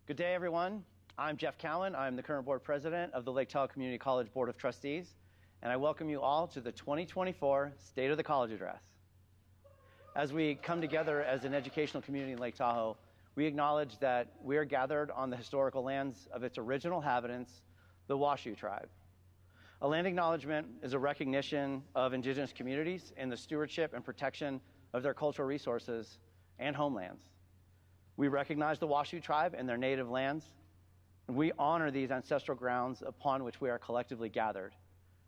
Good day, everyone. I'm Jeff Cowan. I'm the current board president of the Lake Tahoe Community College Board of Trustees, and I welcome you all to the 2024 State of the College Address. As we come together as an educational community in Lake Tahoe, we acknowledge that we are gathered on the historical lands of its original inhabitants, the Washoe tribe. A land acknowledgement is a recognition of indigenous communities in the stewardship and protection of their cultural resources and homelands. We recognize the Washoe tribe and their native lands, and we honor these ancestral grounds upon which we are collectively gathered.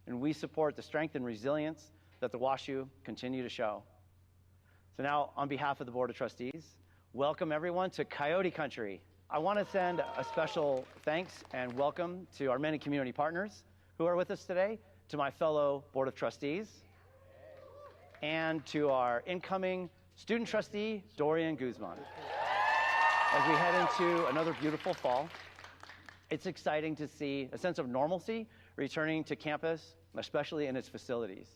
And we support the strength and resilience that the Washoe continue to show. So now, on behalf of the Board of Trustees, welcome everyone to Coyote Country. I want to send a special thanks and welcome to our many community partners who are with us today, to my fellow Board of Trustees, and to our incoming student trustee, Dorian Guzman. As we head into another beautiful fall, it's exciting to see a sense of normalcy returning to campus, especially in its facilities.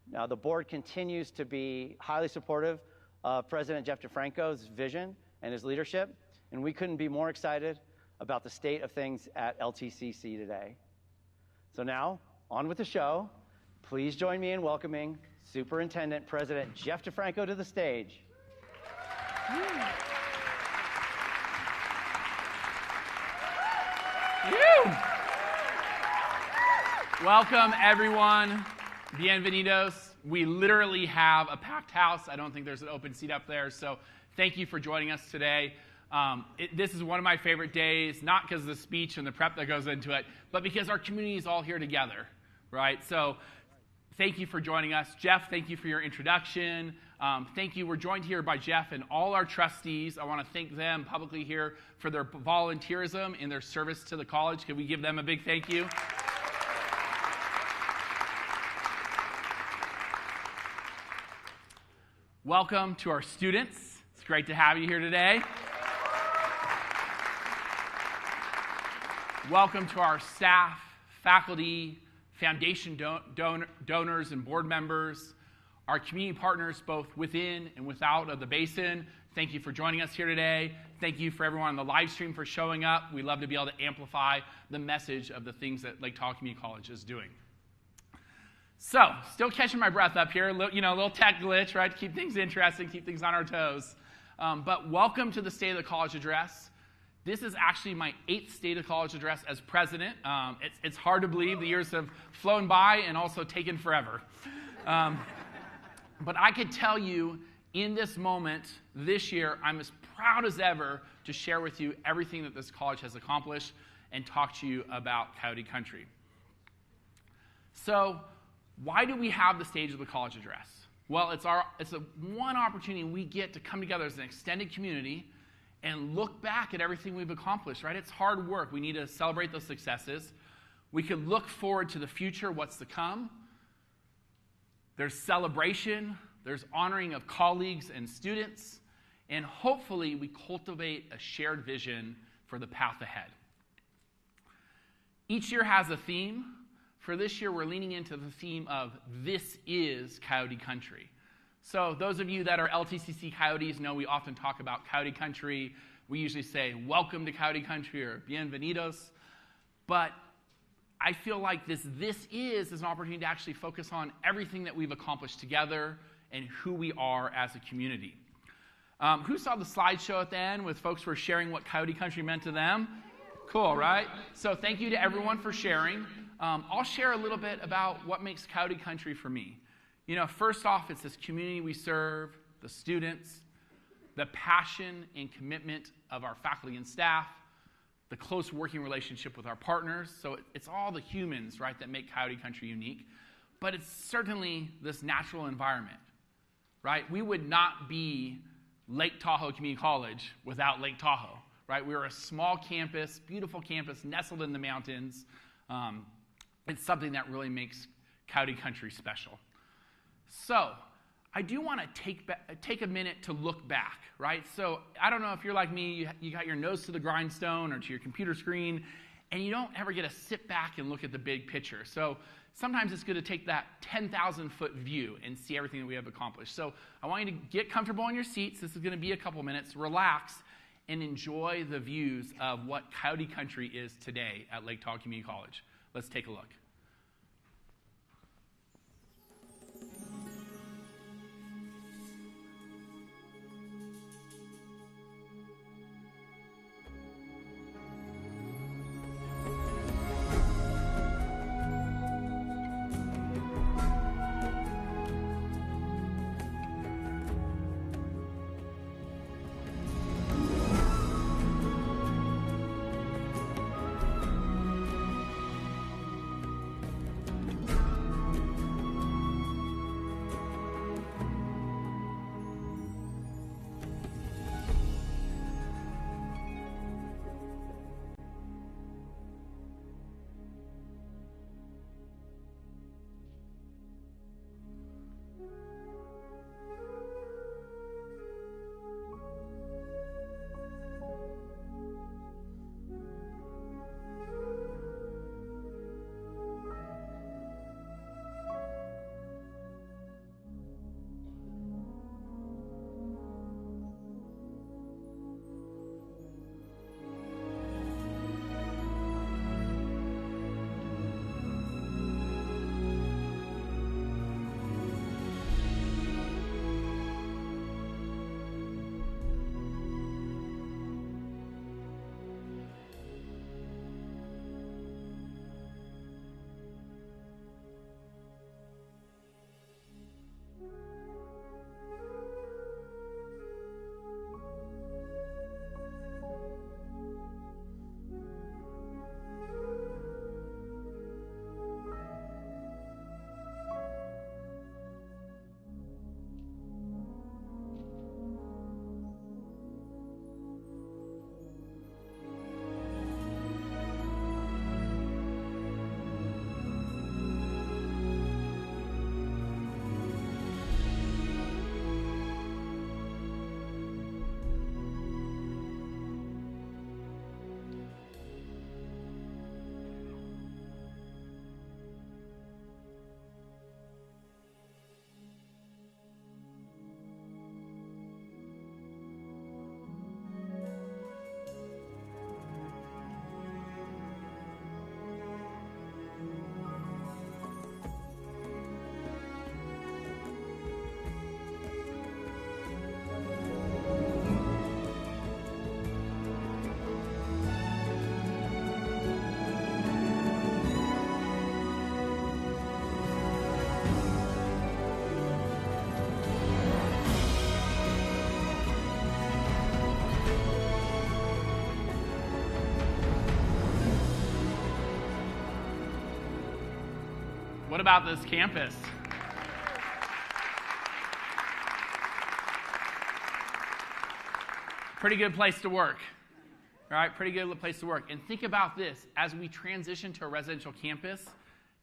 Now, the board continues to be highly supportive of President Jeff DeFranco's vision and his leadership, and we couldn't be more excited about the state of things at LTCC today. So now, on with the show. Please join me in welcoming Superintendent President Jeff DeFranco to the stage. Welcome, everyone. Bienvenidos. We literally have a packed house. I don't think there's an open seat up there, so thank you for joining us today. This is one of my favorite days, not because of the speech and the prep that goes into it, but because our community is all here together, right? So thank you for joining us. Jeff, thank you for your introduction. Thank you. We're joined here by Jeff and all our trustees. I want to thank them publicly here for their volunteerism in their service to the college. Can we give them a big thank you? Welcome to our students. It's great to have you here today. Welcome to our staff, faculty, foundation donors and board members, our community partners both within and without of the basin. Thank you for joining us here today. Thank you for everyone on the live stream for showing up. We love to be able to amplify the message of the things that Lake Tahoe Community College is doing. So, still catching my breath up here, a little tech glitch, right, to keep things interesting, keep things on our toes. But welcome to the State of the College Address. This is actually my 8th State of the College Address as president. It's hard to believe. The years have flown by and also taken forever. But I could tell you, in this moment, this year, I'm as proud as ever to share with you everything that this college has accomplished and talk to you about Coyote Country. So, why do we have the stage of the college address? Well, it's a one opportunity we get to come together as an extended community and look back at everything we've accomplished, right? It's hard work. We need to celebrate those successes. We can look forward to the future, what's to come. There's celebration. There's honoring of colleagues and students. And hopefully, we cultivate a shared vision for the path ahead. Each year has a theme. For this year, we're leaning into the theme of This is Coyote Country. So those of you that are LTCC Coyotes know we often talk about Coyote Country. We usually say, welcome to Coyote Country or bienvenidos. But I feel like this is an opportunity to actually focus on everything that we've accomplished together and who we are as a community. Who saw the slideshow at the end with folks who were sharing what Coyote Country meant to them? Cool, right? So thank you to everyone for sharing. I'll share a little bit about what makes Coyote Country for me. First off, it's this community we serve, the students, the passion and commitment of our faculty and staff, the close working relationship with our partners. So it's all the humans, right, that make Coyote Country unique. But it's certainly this natural environment, right? We would not be Lake Tahoe Community College without Lake Tahoe, right? We are a small campus, beautiful campus, nestled in the mountains. It's something that really makes Coyote Country special. So I do want to take a minute to look back, right? So I don't know if you're like me, you got your nose to the grindstone or to your computer screen, and you don't ever get to sit back and look at the big picture. So sometimes it's good to take that 10,000-foot view and see everything that we have accomplished. So I want you to get comfortable in your seats. This is going to be a couple minutes. Relax. and enjoy the views of what Coyote Country is today at Lake Tahoe Community College. Let's take a look. What about this campus? Pretty good place to work. All right, pretty good place to work. And think about this. As we transition to a residential campus,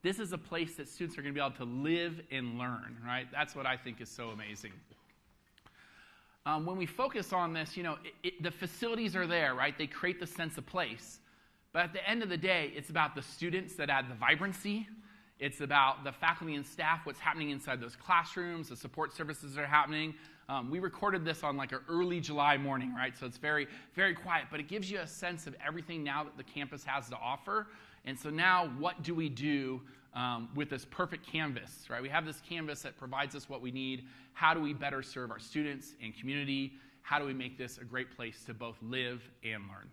this is a place that students are going to be able to live and learn, right? That's what I think is so amazing. When we focus on this, the facilities are there, right? They create the sense of place. But at the end of the day, it's about the students that add the vibrancy. It's about the faculty and staff, what's happening inside those classrooms, the support services that are happening. We recorded this on like an early July morning, right? So it's very, very quiet, but it gives you a sense of everything now that the campus has to offer. And so now what do we do with this perfect canvas, right? We have this canvas that provides us what we need. How do we better serve our students and community? How do we make this a great place to both live and learn?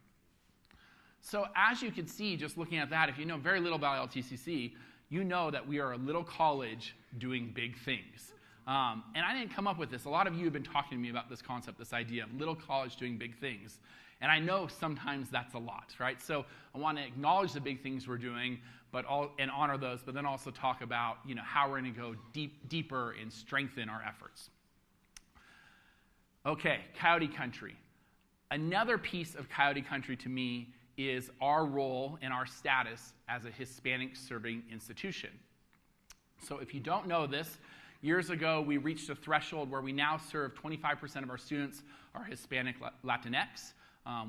So as you can see, just looking at that, if you know very little about LTCC, you know that we are a little college doing big things. And I didn't come up with this. A lot of you have been talking to me about this concept, this idea of little college doing big things. And I know sometimes that's a lot, right? So I want to acknowledge the big things we're doing, and honor those, but then also talk about how we're going to go deeper and strengthen our efforts. Okay, Coyote Country. Another piece of Coyote Country to me is our role and our status as a Hispanic serving institution. So if you don't know this, years ago we reached a threshold where we now serve 25% of our students are Hispanic Latinx.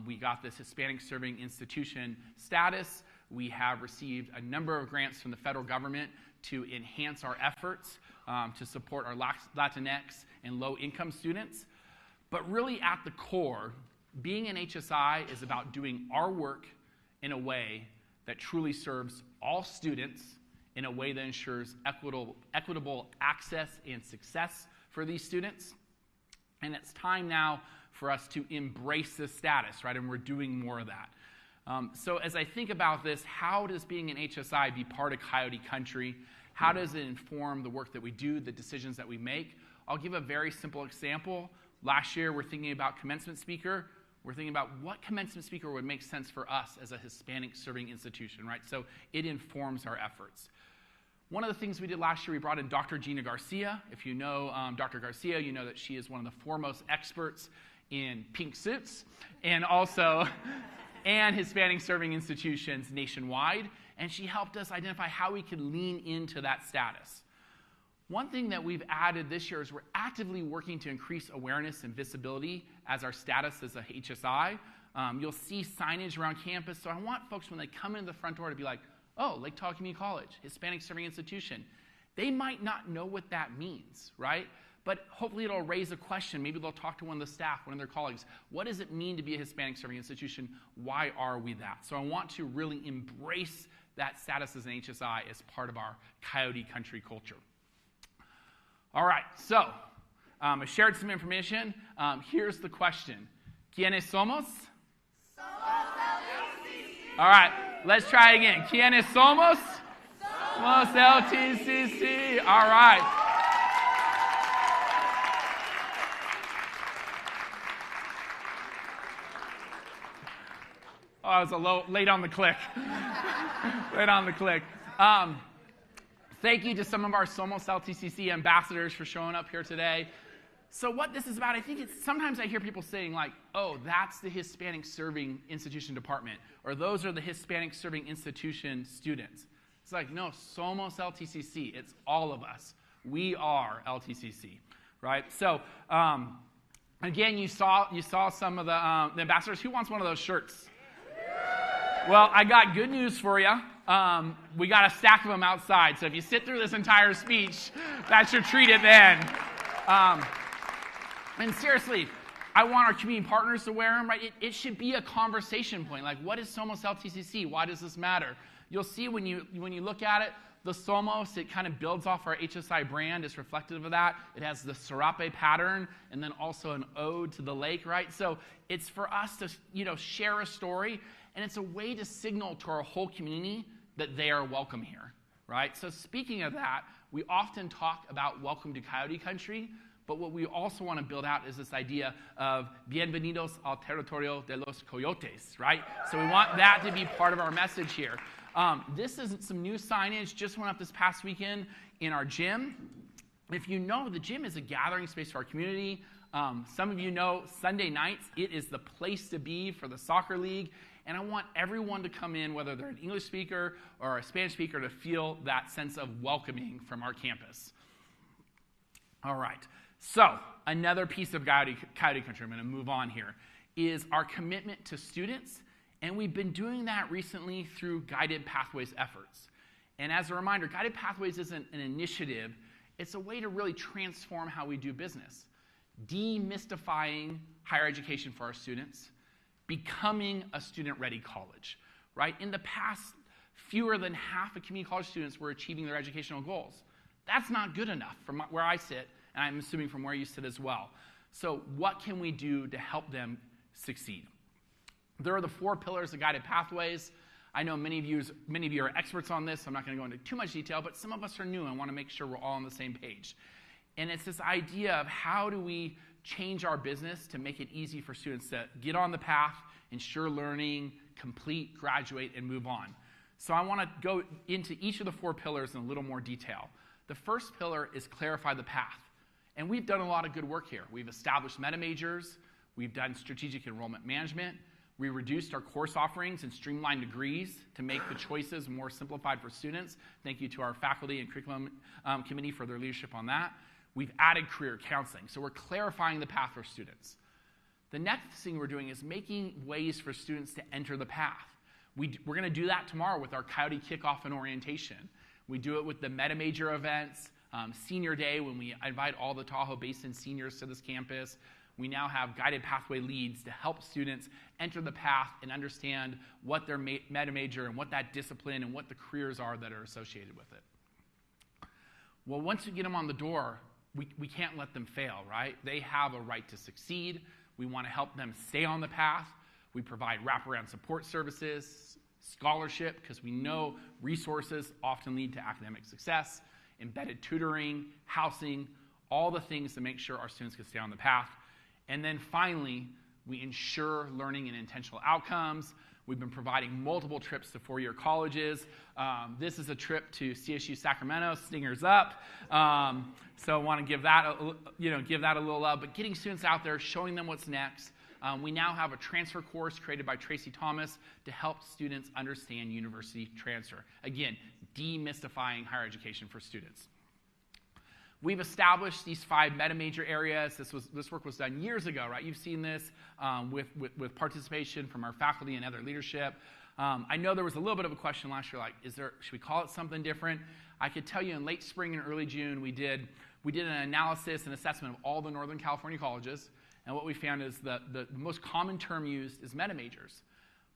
We got this Hispanic serving institution status. We have received a number of grants from the federal government to enhance our efforts to support our Latinx and low-income students. But really at the core, Being an HSI is about doing our work in a way that truly serves all students, in a way that ensures equitable access and success for these students. And it's time now for us to embrace this status, right? And we're doing more of that. So as I think about this, how does being an HSI be part of Coyote Country? How does it inform the work that we do, the decisions that we make? I'll give a very simple example. Last year, we're thinking about commencement speaker. We're thinking about what commencement speaker would make sense for us as a Hispanic serving institution, right? So it informs our efforts. One of the things we did last year, we brought in Dr. Gina Garcia. If you know Dr. Garcia, you know that she is one of the foremost experts in pink suits and also and Hispanic serving institutions nationwide. And she helped us identify how we could lean into that status. One thing that we've added this year is we're actively working to increase awareness and visibility as our status as a HSI. You'll see signage around campus. So I want folks, when they come into the front door, to be like, oh, Lake Tahoe Community College, Hispanic serving institution. They might not know what that means, right? But hopefully it'll raise a question. Maybe they'll talk to one of the staff, one of their colleagues. What does it mean to be a Hispanic serving institution? Why are we that? So I want to really embrace that status as an HSI as part of our Coyote Country culture. All right, so I shared some information. Here's the question. ¿Quiénes somos? All right, let's try again. ¿Quiénes somos? Somos LTCC. All right. Oh, I was late on the click. Late on the click. Thank you to some of our Somos LTCC ambassadors for showing up here today. So what this is about, I think sometimes I hear people saying like, oh, that's the Hispanic Serving Institution Department, or those are the Hispanic Serving Institution students. It's like, no, Somos LTCC, it's all of us. We are LTCC, right? So again, you saw some of the ambassadors. Who wants one of those shirts? Well, I got good news for you. We got a stack of them outside, so if you sit through this entire speech, that's your treat at the end. And seriously, I want our community partners to wear them, right? It should be a conversation point. Like, what is Somos LTCC? Why does this matter? You'll see when you look at it, the Somos, it kind of builds off our HSI brand. It's reflective of that. It has the serape pattern and then also an ode to the lake, right? So it's for us to, share a story, and it's a way to signal to our whole community that they are welcome here, right? So speaking of that, we often talk about welcome to Coyote Country, but what we also want to build out is this idea of bienvenidos al territorio de los coyotes, right? So we want that to be part of our message here. This is some new signage, just went up this past weekend in our gym. If you know, the gym is a gathering space for our community. Some of you know Sunday nights, it is the place to be for the soccer league. And I want everyone to come in, whether they're an English speaker or a Spanish speaker, to feel that sense of welcoming from our campus. All right. So another piece of Coyote Country, I'm going to move on here, is our commitment to students. And we've been doing that recently through Guided Pathways efforts. And as a reminder, Guided Pathways isn't an initiative. It's a way to really transform how we do business, demystifying higher education for our students, becoming a student-ready college, right? In the past, fewer than half of community college students were achieving their educational goals. That's not good enough from where I sit, and I'm assuming from where you sit as well. So what can we do to help them succeed? There are the 4 pillars of Guided Pathways. I know many of you are experts on this, so I'm not going to go into too much detail, but some of us are new and want to make sure we're all on the same page. And it's this idea of how do we change our business to make it easy for students to get on the path, ensure learning, complete, graduate, and move on. So I want to go into each of the 4 pillars in a little more detail. The first pillar is clarify the path. And we've done a lot of good work here. We've established meta majors. We've done strategic enrollment management. We reduced our course offerings and streamlined degrees to make the choices more simplified for students. Thank you to our faculty and curriculum committee for their leadership on that. We've added career counseling. So we're clarifying the path for students. The next thing we're doing is making ways for students to enter the path. We're going to do that tomorrow with our Coyote Kickoff and Orientation. We do it with the meta major events, Senior Day, when we invite all the Tahoe Basin seniors to this campus. we now have guided pathway leads to help students enter the path and understand what their meta major and what that discipline and what the careers are that are associated with it. Well, once we get them on the door, we can't let them fail, right? They have a right to succeed. We want to help them stay on the path. We provide wraparound support services, scholarship, because we know resources often lead to academic success, embedded tutoring, housing, all the things to make sure our students can stay on the path. And then finally, we ensure learning and intentional outcomes. We've been providing multiple trips to four-year colleges. This is a trip to CSU Sacramento, Stingers up. So I want to give that a little love. But getting students out there, showing them what's next. We now have a transfer course created by Tracy Thomas to help students understand university transfer. Again, demystifying higher education for students. We've established these 5 meta major areas. This work was done years ago, right? You've seen this with participation from our faculty and other leadership. I know there was a little bit of a question last year, like, should we call it something different? I could tell you in late spring and early June, we did an analysis and assessment of all the Northern California colleges, and what we found is the most common term used is meta majors.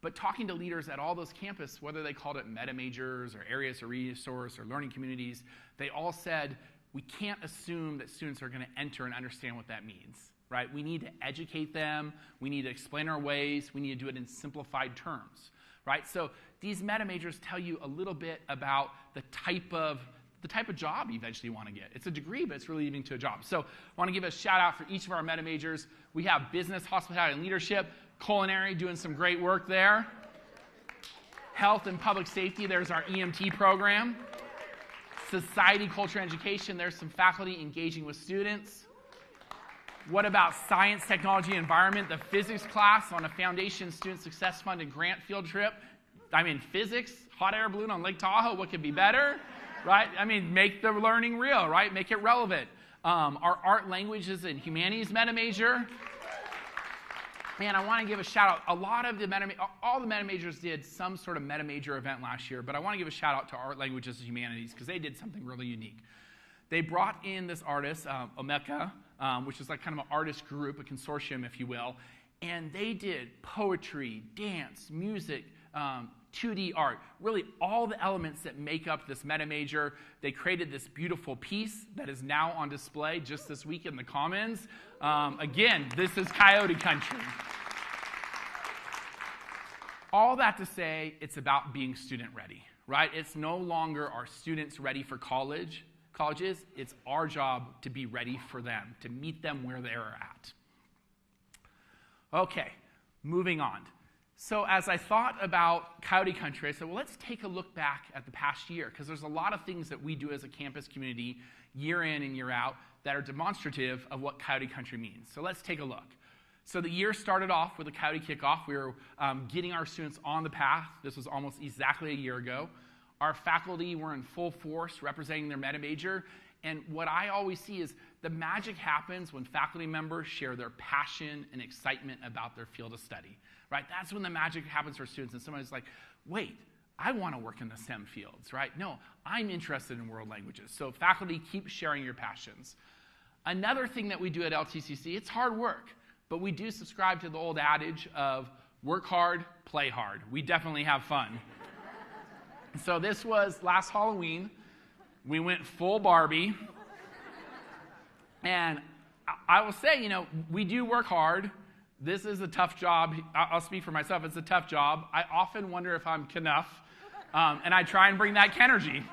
But talking to leaders at all those campuses, whether they called it meta majors or areas of resource or learning communities, they all said, we can't assume that students are going to enter and understand what that means, right? We need to educate them. We need to explain our ways. We need to do it in simplified terms, right? So these meta majors tell you a little bit about the type of job you eventually want to get. It's a degree, but it's really leading to a job. So I want to give a shout out for each of our meta majors. We have business, hospitality, and leadership, culinary, doing some great work there. Health and public safety, there's our EMT program. Society, culture, and education, there's some faculty engaging with students. What about science, technology, environment? The physics class on a Foundation Student Success Fund and grant field trip. I mean, physics, hot air balloon on Lake Tahoe, what could be better, right? I mean, make the learning real, right? Make it relevant. Our art, languages, and humanities meta major. Man, I want to give a shout out. All the meta majors did some sort of meta major event last year, but I want to give a shout out to art, languages, and humanities because they did something really unique. They brought in this artist, Omeka, which is like kind of an artist group, a consortium, if you will, and they did poetry, dance, music, 2D art, really all the elements that make up this meta major. They created this beautiful piece that is now on display just this week in the Commons. Again, this is Coyote Country. All that to say, it's about being student ready, right? It's no longer are students ready for colleges. It's our job to be ready for them, to meet them where they're at. Okay, moving on. So as I thought about Coyote Country, I said, well, let's take a look back at the past year, because there's a lot of things that we do as a campus community year in and year out that are demonstrative of what Coyote Country means. So let's take a look. So the year started off with a Coyote kickoff. We were getting our students on the path. This was almost exactly a year ago. Our faculty were in full force representing their meta major. And what I always see is the magic happens when faculty members share their passion and excitement about their field of study, right? That's when the magic happens for students. And somebody's like, wait, I want to work in the STEM fields, right? No, I'm interested in world languages. So faculty, keep sharing your passions. Another thing that we do at LTCC, it's hard work, but we do subscribe to the old adage of work hard, play hard. We definitely have fun. So this was last Halloween. We went full Barbie. And I will say, we do work hard. This is a tough job. I'll speak for myself. It's a tough job. I often wonder if I'm Knuff, and I try and bring that Kenergy.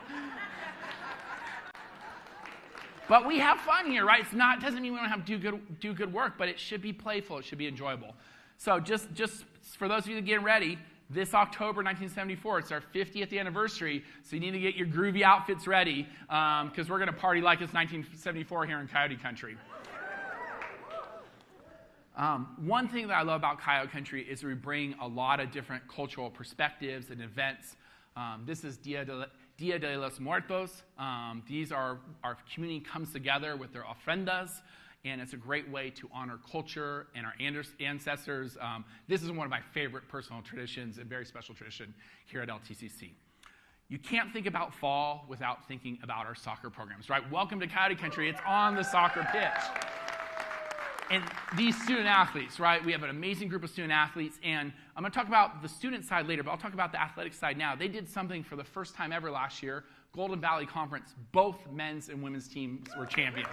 But we have fun here, right? It doesn't mean we don't have to do good work, but it should be playful. It should be enjoyable. So just for those of you that get ready, this October 1974, it's our 50th anniversary, so you need to get your groovy outfits ready because we're going to party like it's 1974 here in Coyote Country. One thing that I love about Coyote Country is we bring a lot of different cultural perspectives and events. This is Dia de los Muertos. These are our community comes together with their ofrendas, and it's a great way to honor culture and our ancestors. This is one of my favorite personal traditions and very special tradition here at LTCC. You can't think about fall without thinking about our soccer programs, right? Welcome to Coyote Country. It's on the soccer pitch. And these student athletes, right? We have an amazing group of student athletes, and I'm going to talk about the student side later, but I'll talk about the athletic side now. They did something for the first time ever last year, Golden Valley Conference. Both men's and women's teams were champions.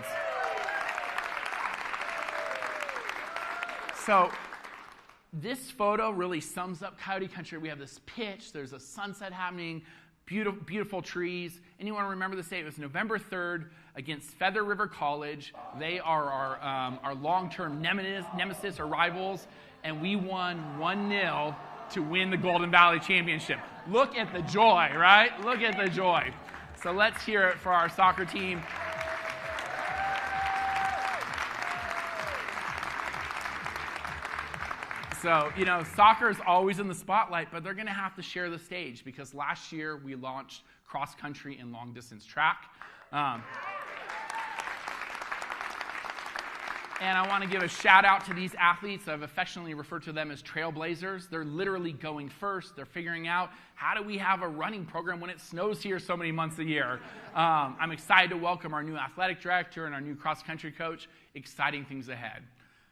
So this photo really sums up Coyote Country. We have this pitch. There's a sunset happening, beautiful, beautiful trees. Anyone remember this day? It was November 3rd against Feather River College. They are our long-term nemesis or rivals, and we won 1-0 to win the Golden Valley Championship. Look at the joy, right? Look at the joy. So let's hear it for our soccer team. So, you know, soccer is always in the spotlight, but they're going to have to share the stage because last year we launched cross country and long distance track. And I want to give a shout out to these athletes. I've affectionately referred to them as trailblazers. They're literally going first. They're figuring out, how do we have a running program when it snows here so many months a year? I'm excited to welcome our new athletic director and our new cross country coach. Exciting things ahead.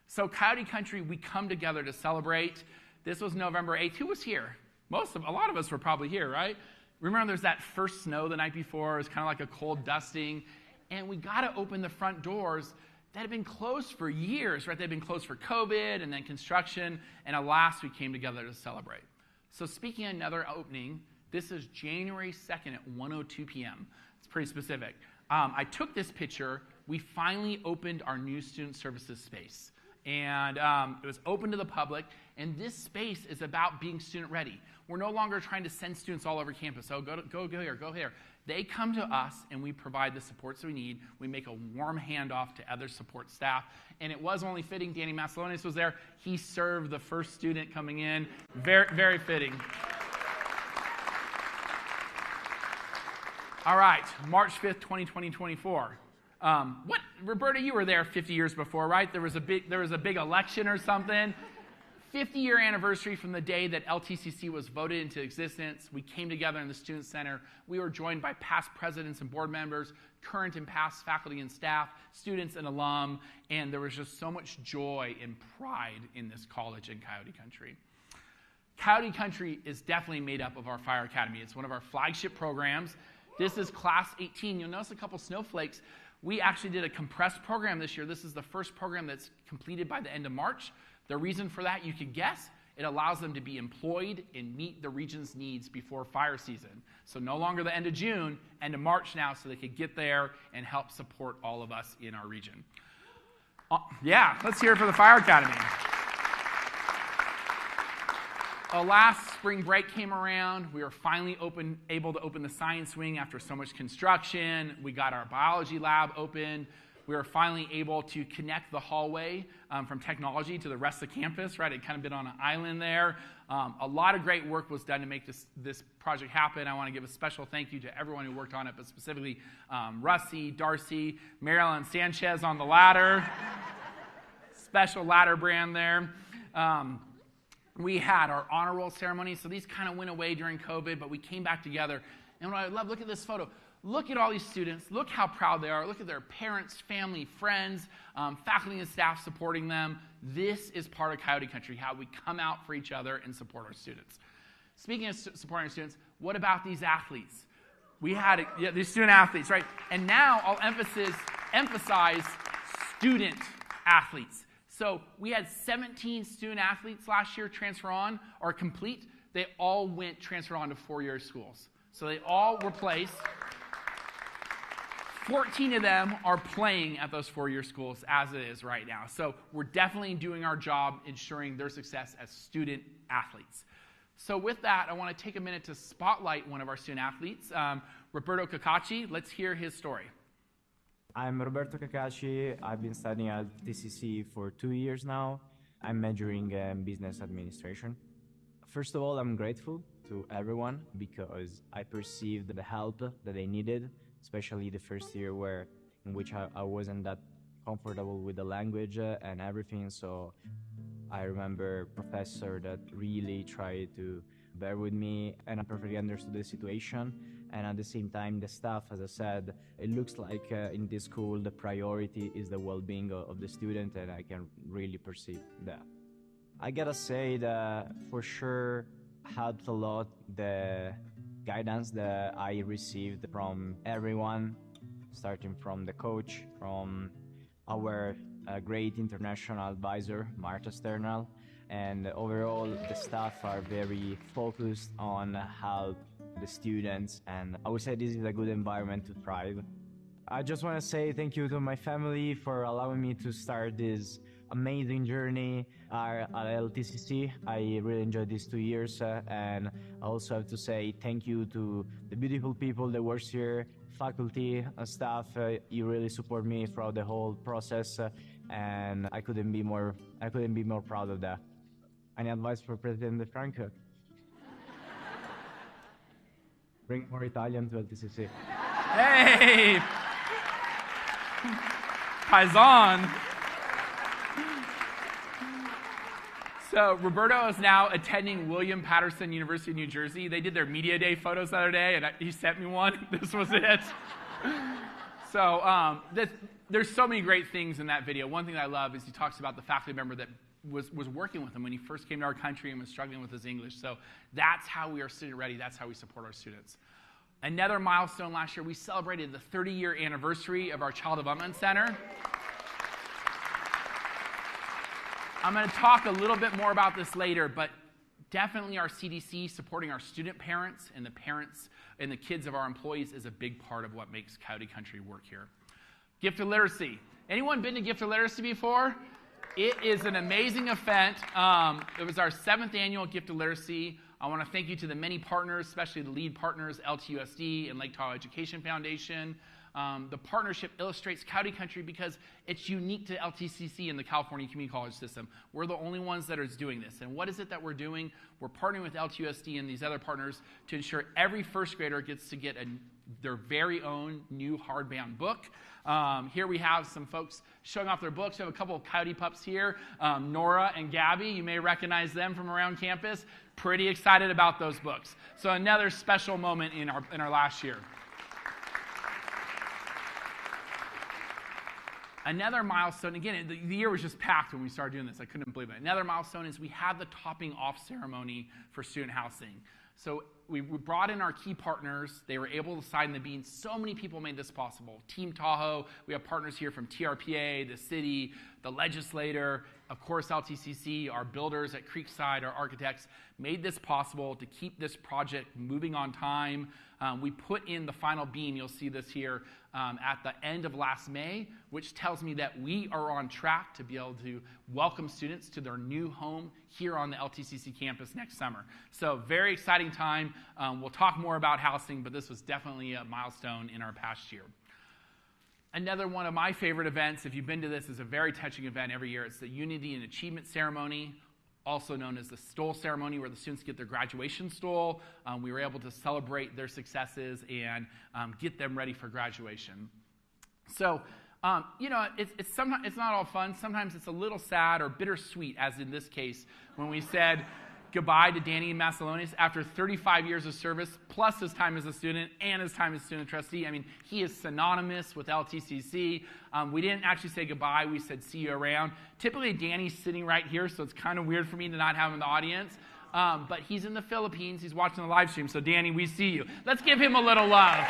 So Coyote Country, we come together to celebrate. This was November 8th. Who was here? A lot of us were probably here, right? Remember there's that first snow the night before. It was kind of like a cold dusting. And we got to open the front doors that had been closed for years, right? They'd been closed for COVID and then construction. And alas, we came together to celebrate. So speaking of another opening, this is January 2nd at 1:02 p.m. It's pretty specific. I took this picture. We finally opened our new student services space. And it was open to the public, and this space is about being student ready. We're no longer trying to send students all over campus. Oh, go here, go here. They come to us, and we provide the supports we need. We make a warm handoff to other support staff. And it was only fitting Danny Macedonis was there. He served the first student coming in. Very, very fitting. All right, March 5th, 2024. Roberta, you were there 50 years before, right? There was a big election or something. 50-year anniversary from the day that LTCC was voted into existence. We came together in the Student Center. We were joined by past presidents and board members, current and past faculty and staff, students and alum, and there was just so much joy and pride in this college in Coyote Country. Coyote Country is definitely made up of our Fire Academy. It's one of our flagship programs. This is Class 18. You'll notice a couple snowflakes. We actually did a compressed program this year. This is the first program that's completed by the end of March. The reason for that, you can guess, it allows them to be employed and meet the region's needs before fire season. So no longer the end of June, end of March now, so they could get there and help support all of us in our region. Yeah, let's hear it for the Fire Academy. Last spring break came around. We were finally able to open the science wing after so much construction. We got our biology lab open. We were finally able to connect the hallway from technology to the rest of the campus, right? It kind of been on an island there. A lot of great work was done to make this project happen. I want to give a special thank you to everyone who worked on it, but specifically Rusty, Darcy, Marilyn Sanchez on the ladder. Special ladder brand there. We had our honor roll ceremony, so these kind of went away during COVID, but we came back together. And what I love, look at this photo. Look at all these students. Look how proud they are. Look at their parents, family, friends, faculty and staff supporting them. This is part of Coyote Country, how we come out for each other and support our students. Speaking of supporting our students, what about these athletes? We had these student athletes, right? And now I'll emphasize student athletes. So we had 17 student athletes last year transfer on or complete. They all transfer on to four-year schools. So they all were placed. 14 of them are playing at those four-year schools as it is right now. So we're definitely doing our job ensuring their success as student athletes. So with that, I want to take a minute to spotlight one of our student athletes, Roberto Cacaci. Let's hear his story. I'm Roberto Cacaci. I've been studying at DeFranco for 2 years now. I'm majoring in business administration. First of all, I'm grateful to everyone because I perceived the help that they needed, especially the first year in which I wasn't that comfortable with the language and everything. So I remember a professor that really tried to bear with me, and I perfectly understood the situation. And at the same time, the staff, as I said, it looks like in this school, the priority is the well-being of the student, and I can really perceive that. I gotta say that for sure helped a lot the guidance that I received from everyone, starting from the coach, from our great international advisor, Marta Sternal, and overall the staff are very focused on help the students, and I would say this is a good environment to thrive. I just want to say thank you to my family for allowing me to start this amazing journey at LTCC. I really enjoyed these 2 years, and I also have to say thank you to the beautiful people that work here, faculty and staff. You really support me throughout the whole process, and I couldn't be more proud of that. Any advice for President DeFranco? Bring more Italian to LTCC. Hey! Paisan! So Roberto is now attending William Patterson University of New Jersey. They did their Media Day photos the other day, and he sent me one. This was it. So there's so many great things in that video. One thing that I love is he talks about the faculty member that was working with him when he first came to our country and was struggling with his English. So that's how we are student ready. That's how we support our students. Another milestone last year, we celebrated the 30-year anniversary of our Child Development Center. I'm going to talk a little bit more about this later, but definitely our CDC supporting our student parents and the parents and the kids of our employees is a big part of what makes Coyote Country work here. Gifted literacy. Anyone been to gifted literacy before? It is an amazing event. It was our 7th annual gifted literacy. I want to thank you to the many partners, especially the lead partners, LTUSD and Lake Tahoe Education Foundation. The partnership illustrates Coyote Country because it's unique to LTCC and the California Community College system. We're the only ones that are doing this. And what is it that we're doing? We're partnering with LTUSD and these other partners to ensure every first grader gets to get their very own new hardbound book. Here we have some folks showing off their books. We have a couple of Coyote pups here, Nora and Gabby. You may recognize them from around campus. Pretty excited about those books. So another special moment in our last year. Another milestone, again, the year was just packed when we started doing this. I couldn't believe it. Another milestone is we had the topping off ceremony for student housing. So we brought in our key partners. They were able to sign the beans. So many people made this possible. Team Tahoe, we have partners here from TRPA, the city, the legislator, of course LTCC, our builders at Creekside, our architects, made this possible to keep this project moving on time. We put in the final beam, you'll see this here, at the end of last May, which tells me that we are on track to be able to welcome students to their new home here on the LTCC campus next summer. So very exciting time. We'll talk more about housing, but this was definitely a milestone in our past year. Another one of my favorite events, if you've been to this, is a very touching event every year. It's the Unity and Achievement Ceremony, also known as the Stole Ceremony, where the students get their graduation stole. We were able to celebrate their successes and get them ready for graduation. So, it's not all fun. Sometimes it's a little sad or bittersweet, as in this case, when we said goodbye to Danny Macelonis after 35 years of service, plus his time as a student and his time as student trustee. I mean, he is synonymous with LTCC. We didn't actually say goodbye. We said see you around. Typically, Danny's sitting right here, so it's kind of weird for me to not have him in the audience. But he's in the Philippines. He's watching the live stream. So, Danny, we see you. Let's give him a little love.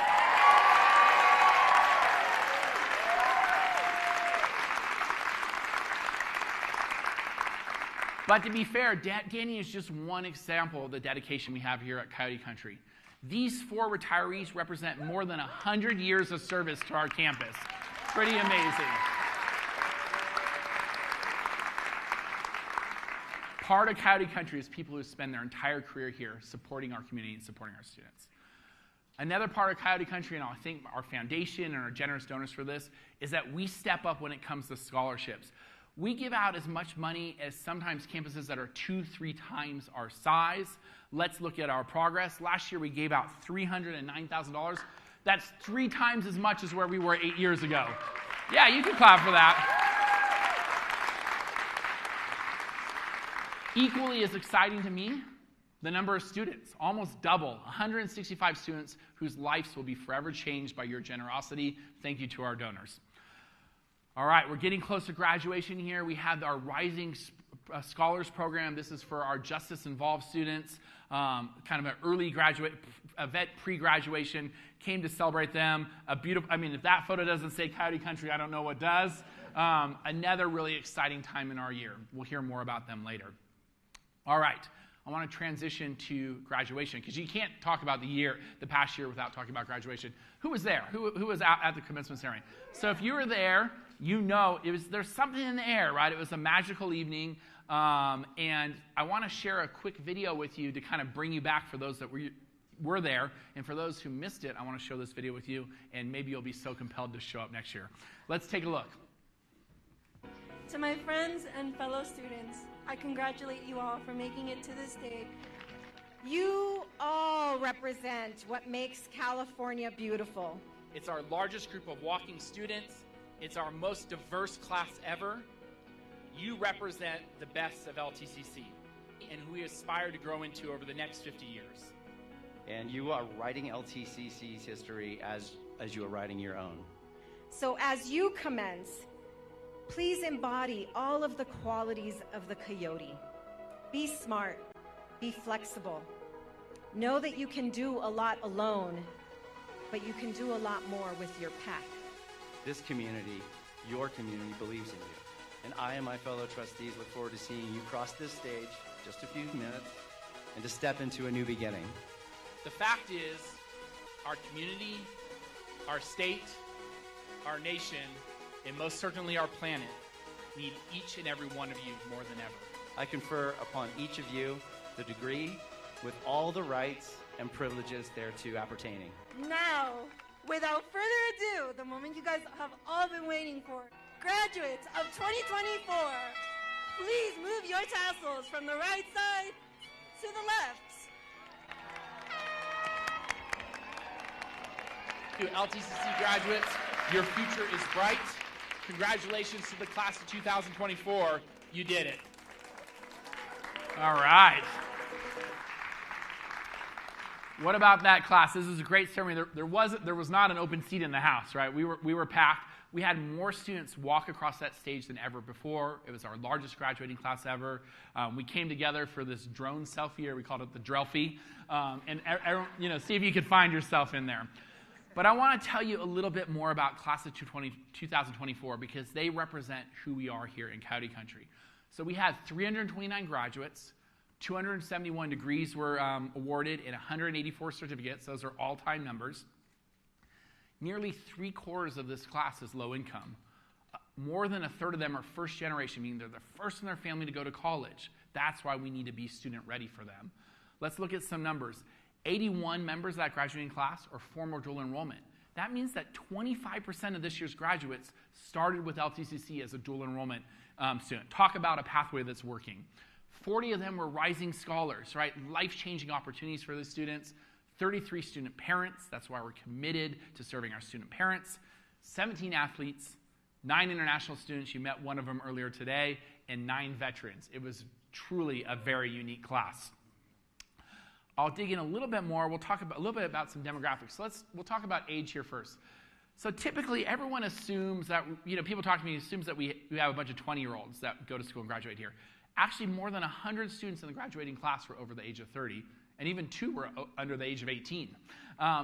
But to be fair, Danny is just one example of the dedication we have here at Coyote Country. These 4 retirees represent more than 100 years of service to our campus. Pretty amazing. Part of Coyote Country is people who spend their entire career here supporting our community and supporting our students. Another part of Coyote Country, and I think our foundation and our generous donors for this, is that we step up when it comes to scholarships. We give out as much money as sometimes campuses that are 2-3 times our size. Let's look at our progress. Last year we gave out $309,000. That's 3 times as much as where we were 8 years ago. Yeah, you can clap for that. Equally as exciting to me The number of students, almost double, 165 students whose lives will be forever changed by your generosity. Thank you to our donors. All right, we're getting close to graduation here. We have our Rising Scholars Program. This is for our justice-involved students, kind of an early graduate event, pre-graduation. Came to celebrate them. A beautiful, I mean, if that photo doesn't say Coyote Country, I don't know what does. Another really exciting time in our year. We'll hear more about them later. All right. I want to transition to graduation because you can't talk about the past year without talking about graduation. Who was there? Who was out at the commencement ceremony? So if you were there, you know there's something in the air, right? It was a magical evening, and I want to share a quick video with you to kind of bring you back for those that were there, and for those who missed it, I want to show this video with you, and maybe you'll be so compelled to show up next year. Let's take a look. To my friends and fellow students, I congratulate you all for making it to this day. You all represent what makes California beautiful. It's our largest group of walking students. It's our most diverse class ever. You represent the best of LTCC and who we aspire to grow into over the next 50 years. And you are writing LTCC's history as you are writing your own. So as you commence, please embody all of the qualities of the Coyote. Be smart, be flexible. Know that you can do a lot alone, but you can do a lot more with your pack. This community, your community, believes in you. And I and my fellow trustees look forward to seeing you cross this stage just a few minutes and to step into a new beginning. The fact is, our community, our state, our nation, and most certainly our planet need each and every one of you more than ever. I confer upon each of you the degree with all the rights and privileges thereto appertaining. Now, without further ado, the moment you guys have all been waiting for, graduates of 2024, please move your tassels from the right side to the left. To LTCC graduates, your future is bright. Congratulations to the class of 2024. You did it. All right. What about that class? This is a great ceremony. There was not an open seat in the house, right? We were packed. We had more students walk across that stage than ever before. It was our largest graduating class ever. We came together for this drone selfie, or we called it the Drelfie, and see if you could find yourself in there. But I want to tell you a little bit more about class of 2024 because they represent who we are here in Coyote Country. So we had 329 graduates, 271 degrees were awarded, and 184 certificates. Those are all-time numbers. Nearly 3/4 of this class is low income. More than a third of them are first generation, meaning they're the first in their family to go to college. That's why we need to be student ready for them. Let's look at some numbers. 81 members of that graduating class are former dual enrollment. That means that 25% of this year's graduates started with LTCC as a dual enrollment student. Talk about a pathway that's working. 40 of them were rising scholars, right? Life-changing opportunities for the students. 33 student parents. That's why we're committed to serving our student parents. 17 athletes, 9 international students. You met one of them earlier today, and 9 veterans. It was truly a very unique class. I'll dig in a little bit more. We'll talk a little bit about some demographics. So we'll talk about age here first. So typically, everyone assumes that, people talk to me, assumes that we have a bunch of 20-year-olds that go to school and graduate here. Actually, more than 100 students in the graduating class were over the age of 30, and even 2 were under the age of 18.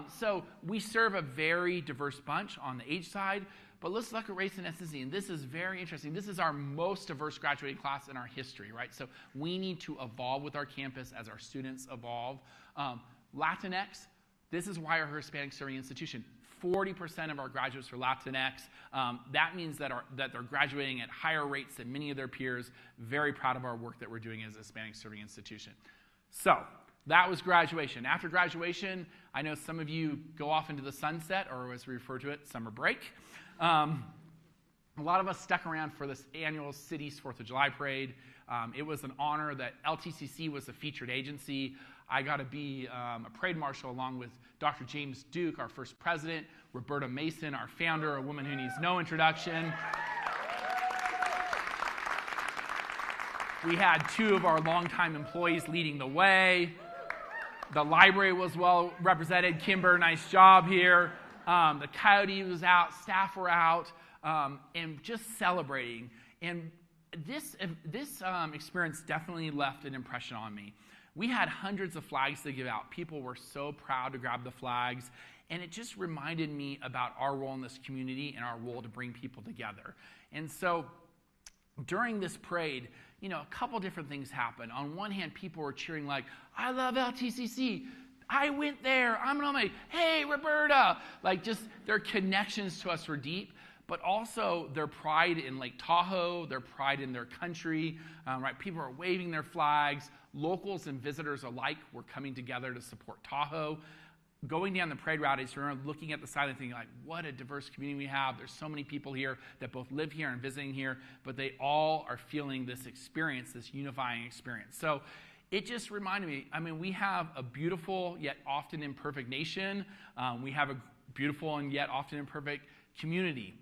So we serve a very diverse bunch on the age side, but let's look at race and ethnicity, and this is very interesting. This is our most diverse graduating class in our history, right? So we need to evolve with our campus as our students evolve. Latinx, this is why our Hispanic serving institution. 40% of our graduates are Latinx. That means that they're graduating at higher rates than many of their peers. Very proud of our work that we're doing as a Hispanic serving institution. So that was graduation. After graduation, I know some of you go off into the sunset, or as we refer to it, summer break. A lot of us stuck around for this annual city's 4th of July parade. It was an honor that LTCC was the featured agency. I got to be a parade marshal along with Dr. James Duke, our first president, Roberta Mason, our founder, a woman who needs no introduction. We had 2 of our longtime employees leading the way. The library was well represented. Kimber, nice job here. The Coyote was out, staff were out, and just celebrating. And this experience definitely left an impression on me. We had hundreds of flags to give out. People were so proud to grab the flags. And it just reminded me about our role in this community and our role to bring people together. And so during this parade, a couple different things happened. On one hand, people were cheering like, I love LTCC. I went there. I'm on my, hey, Roberta. Like, just their connections to us were deep, but also their pride in Lake Tahoe, their pride in their country, right? People are waving their flags. Locals and visitors alike were coming together to support Tahoe. Going down the parade route, I just remember looking at the side and thinking, like, what a diverse community we have. There's so many people here that both live here and visiting here, but they all are feeling this experience, this unifying experience. So it just reminded me, we have a beautiful yet often imperfect nation. We have a beautiful and yet often imperfect community.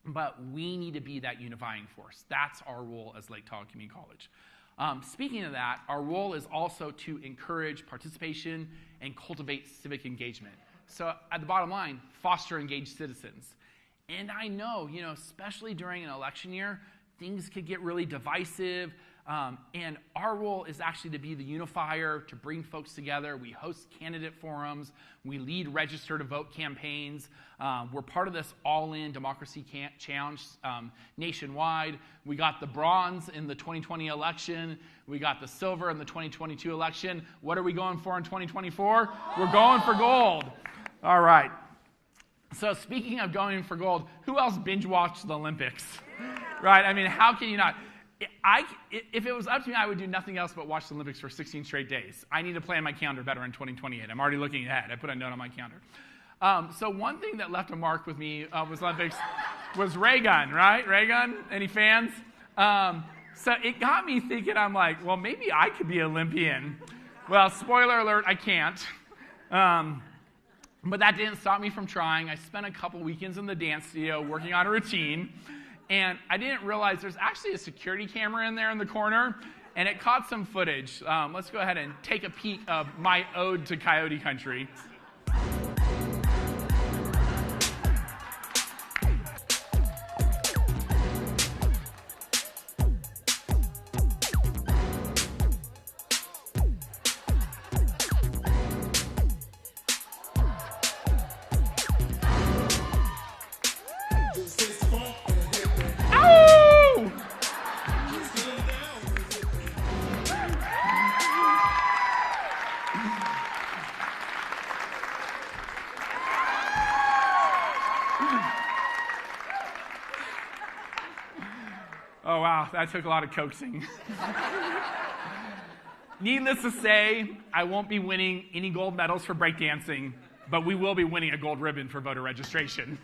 But we need to be that unifying force. That's our role as Lake Tahoe Community College. Speaking of that, our role is also to encourage participation and cultivate civic engagement. So at the bottom line, foster engaged citizens. And I know, especially during an election year, things could get really divisive. And our role is actually to be the unifier, to bring folks together. We host candidate forums. We lead register to vote campaigns. We're part of this all-in democracy challenge nationwide. We got the bronze in the 2020 election. We got the silver in the 2022 election. What are we going for in 2024? We're going for gold. All right. So speaking of going for gold, who else binge-watched the Olympics? Right? How can you not? If it was up to me, I would do nothing else but watch the Olympics for 16 straight days. I need to plan my calendar better in 2028. I'm already looking ahead. I put a note on my calendar. So one thing that left a mark with me was Olympics was ray gun, right? Ray gun? Any fans? So it got me thinking, I'm like, well, maybe I could be Olympian. Well, spoiler alert, I can't. But that didn't stop me from trying. I spent a couple weekends in the dance studio working on a routine. And I didn't realize there's actually a security camera in there in the corner, and it caught some footage. Let's go ahead and take a peek of my ode to Coyote Country. Oh, wow, that took a lot of coaxing. Needless to say, I won't be winning any gold medals for breakdancing, but we will be winning a gold ribbon for voter registration.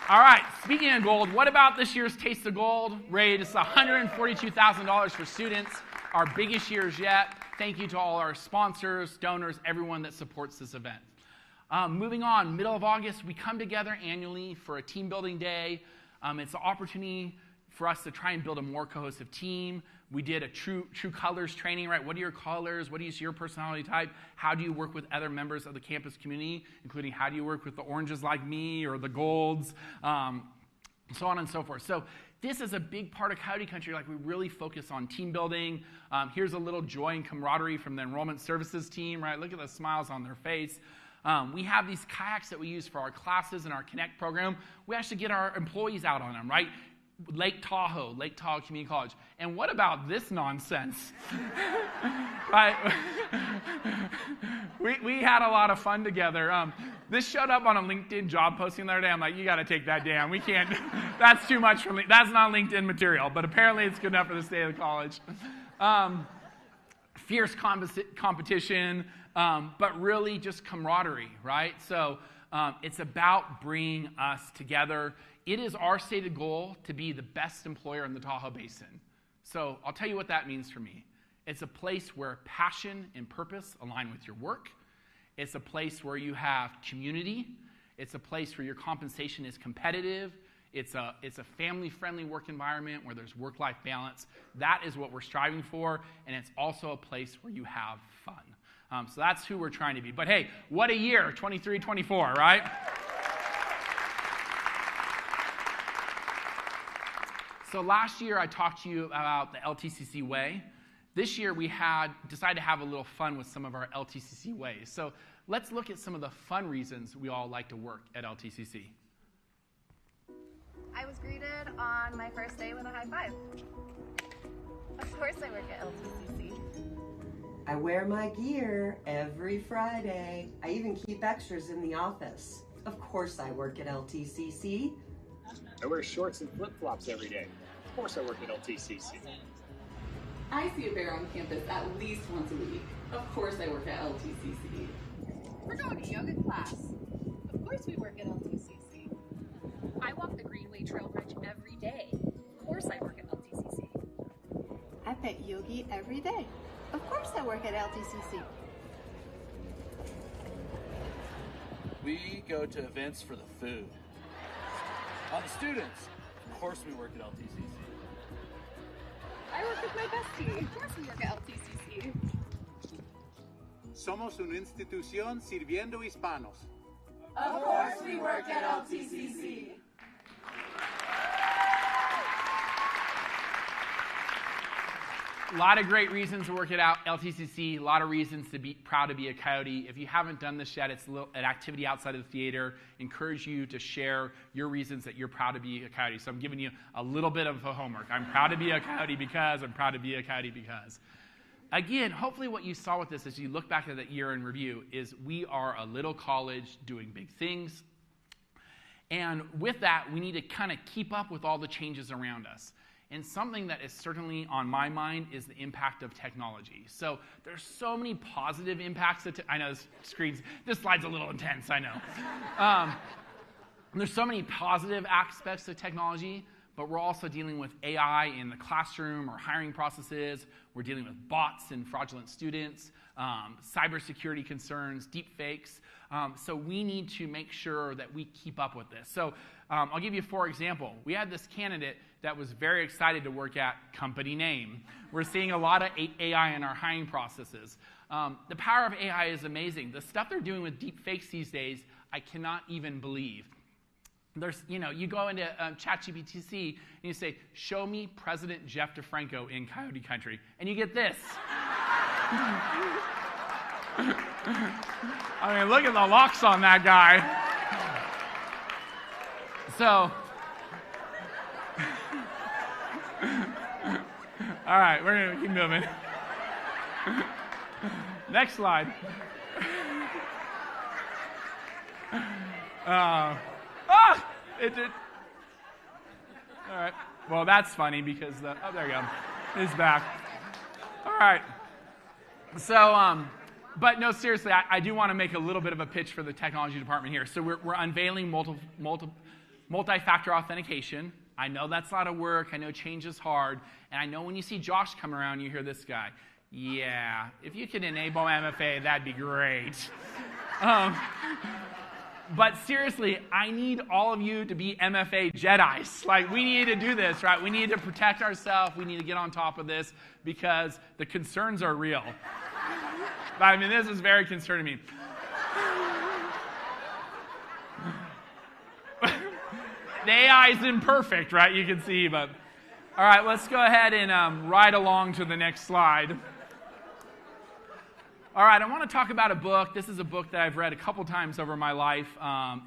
All right, speaking of gold, what about this year's Taste of Gold? Raised $142,000 for students, our biggest years yet. Thank you to all our sponsors, donors, everyone that supports this event. Moving on, middle of August, we come together annually for a team building day. It's an opportunity for us to try and build a more cohesive team. We did a true colors training, right? What are your colors? What is your personality type? How do you work with other members of the campus community, including how do you work with the oranges like me or the golds, so on and so forth. So this is a big part of Coyote Country. Like, we really focus on team building. Here's a little joy and camaraderie from the enrollment services team, right? Look at the smiles on their face. We have these kayaks that we use for our classes and our Connect program. We actually get our employees out on them, right? Lake Tahoe Community College. And what about this nonsense? Right? we had a lot of fun together. This showed up on a LinkedIn job posting the other day. I'm like, you got to take that down. We can't. That's too much for me. That's not LinkedIn material, but apparently it's good enough for the state of the college. Fierce competition. But really just camaraderie, right? So it's about bringing us together. It is our stated goal to be the best employer in the Tahoe Basin. So I'll tell you what that means for me. It's a place where passion and purpose align with your work. It's a place where you have community. It's a place where your compensation is competitive. It's a family-friendly work environment where there's work-life balance. That is what we're striving for, and it's also a place where you have fun. So that's who we're trying to be. But hey, what a year, 23, 24, right? So last year I talked to you about the LTCC way. This year we decided to have a little fun with some of our LTCC ways. So let's look at some of the fun reasons we all like to work at LTCC. I was greeted on my first day with a high five. Of course I work at LTCC. I wear my gear every Friday. I even keep extras in the office. Of course I work at LTCC. I wear shorts and flip-flops every day. Of course I work at LTCC. I see a bear on campus at least once a week. Of course I work at LTCC. We're going to yoga class. Of course we work at LTCC. I walk the Greenway Trail Bridge every day. Of course I work at LTCC. I pet Yogi every day. Of course I work at LTCC. We go to events for the food. On the students, of course we work at LTCC. I work with my bestie. Of course we work at LTCC. Somos una institución sirviendo hispanos. Of course we work at LTCC. A lot of great reasons to work at LTCC, a lot of reasons to be proud to be a Coyote. If you haven't done this yet, it's an activity outside of the theater. Encourage you to share your reasons that you're proud to be a Coyote. So I'm giving you a little bit of a homework. I'm proud to be a Coyote because, I'm proud to be a Coyote because. Again, hopefully what you saw with this as you look back at that year in review is we are a little college doing big things. And with that, we need to kind of keep up with all the changes around us. And something that is certainly on my mind is the impact of technology. So there's so many positive impacts. I know this slide's a little intense, I know. There's so many positive aspects of technology, but we're also dealing with AI in the classroom or hiring processes. We're dealing with bots and fraudulent students, cybersecurity concerns, deep fakes. So we need to make sure that we keep up with this. So I'll give you for example. We had this candidate that was very excited to work at company name. We're seeing a lot of AI in our hiring processes. The power of AI is amazing. The stuff they're doing with deep fakes these days, I cannot even believe. You go into ChatGPT and you say, show me President Jeff DeFranco in Coyote Country, and you get this. I mean, look at the locks on that guy. So, all right, we're going to keep moving. Next slide. It did. All right. Well, that's funny because oh, there you go. It's back. All right. So, but no, seriously, I do want to make a little bit of a pitch for the technology department here. So we're unveiling multi-factor authentication. I know that's a lot of work. I know change is hard. And I know when you see Josh come around, you hear this guy. Yeah, if you could enable MFA, that'd be great. But seriously, I need all of you to be MFA Jedis. Like, we need to do this, right? We need to protect ourselves. We need to get on top of this because the concerns are real. I mean, this is very concerning me. The AI is imperfect, right? You can see, but... All right, let's go ahead and ride along to the next slide. All right, I want to talk about a book. This is a book that I've read a couple times over my life.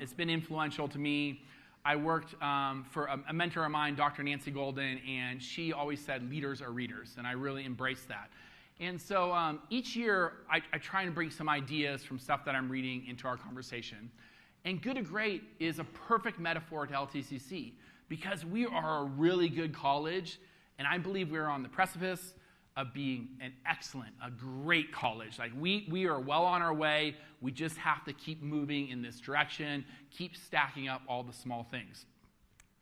It's been influential to me. I worked for a mentor of mine, Dr. Nancy Golden, and she always said leaders are readers, and I really embraced that. And so each year, I try and bring some ideas from stuff that I'm reading into our conversation. And good to great is a perfect metaphor to LTCC because we are a really good college, and I believe we're on the precipice of being an excellent, a great college. Like we are well on our way. We just have to keep moving in this direction, keep stacking up all the small things.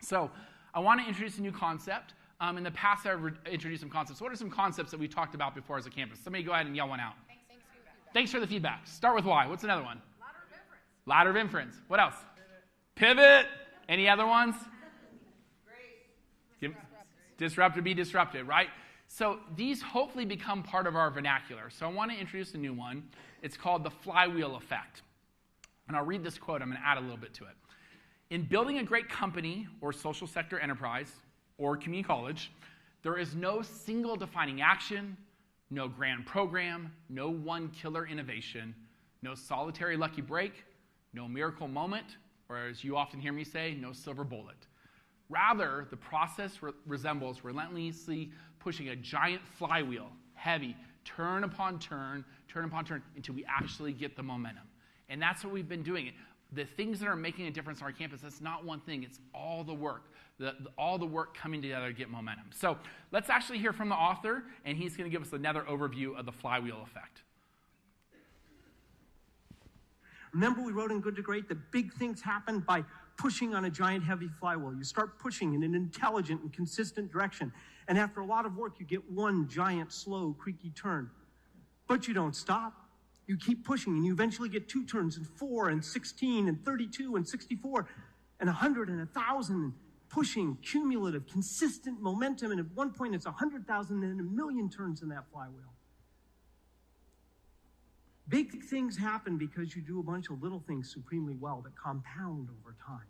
So I want to introduce a new concept. In the past, I've introduced some concepts. What are some concepts that we talked about before as a campus? Somebody go ahead and yell one out. Thanks for the feedback. Start with why. What's another one? Ladder of inference. What else? Pivot. Any other ones? Disrupt or be disrupted, right? So these hopefully become part of our vernacular. So I want to introduce a new one. It's called the flywheel effect. And I'll read this quote. I'm going to add a little bit to it. In building a great company or social sector enterprise or community college, there is no single defining action, no grand program, no one killer innovation, no solitary lucky break, no miracle moment, or as you often hear me say, no silver bullet. Rather, the process resembles relentlessly pushing a giant flywheel, heavy, turn upon turn, until we actually get the momentum. And that's what we've been doing. The things that are making a difference on our campus, that's not one thing, it's all the work. All the work coming together to get momentum. So let's actually hear from the author, and he's going to give us another overview of the flywheel effect. Remember we wrote in Good to Great that big things happen by pushing on a giant heavy flywheel. You start pushing in an intelligent and consistent direction. And after a lot of work, you get one giant, slow, creaky turn. But you don't stop. You keep pushing, and you eventually get 2 turns, and 4, and 16, and 32, and 64, and 100, and 1,000, and pushing, cumulative, consistent momentum. And at one point, it's 100,000 and 1,000,000 turns in that flywheel. Big things happen because you do a bunch of little things supremely well that compound over time.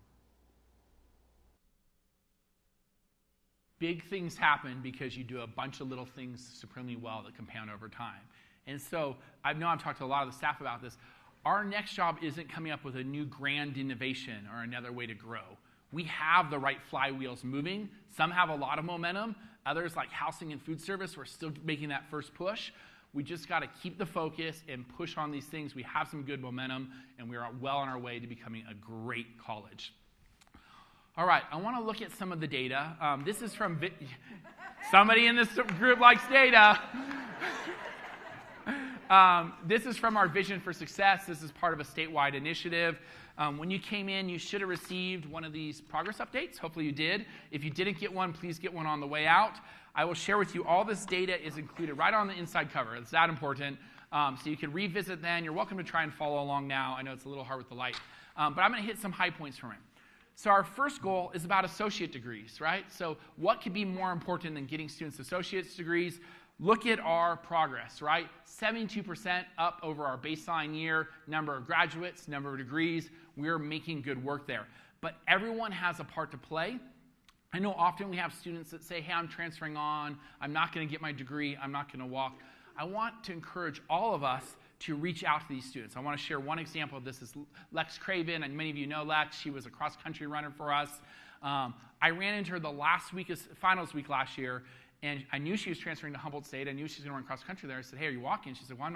Big things happen because you do a bunch of little things supremely well that compound over time. And so I know I've talked to a lot of the staff about this. Our next job isn't coming up with a new grand innovation or another way to grow. We have the right flywheels moving. Some have a lot of momentum. Others, like housing and food service, we're still making that first push. We just got to keep the focus and push on these things. We have some good momentum, and we are well on our way to becoming a great college. All right, I want to look at some of the data. This is from somebody in this group likes data. This is from our Vision for Success. This is part of a statewide initiative. When you came in, you should have received one of these progress updates. Hopefully you did. If you didn't get one, please get one on the way out. I will share with you all this data is included right on the inside cover. It's that important. So you can revisit then. You're welcome to try and follow along now. I know it's a little hard with the light. But I'm going to hit some high points from it. So our first goal is about associate degrees, right? So what could be more important than getting students associate's degrees? Look at our progress, right? 72% up over our baseline year, number of graduates, number of degrees. We're making good work there. But everyone has a part to play. I know often we have students that say, hey, I'm transferring on. I'm not going to get my degree. I'm not going to walk. I want to encourage all of us to reach out to these students. I want to share one example of this. Is Lex Craven, and many of you know Lex. She was a cross-country runner for us. I ran into her the last week of finals week last year, and I knew she was transferring to Humboldt State. I knew she was going to run cross-country there. I said, hey, are you walking? She said, well,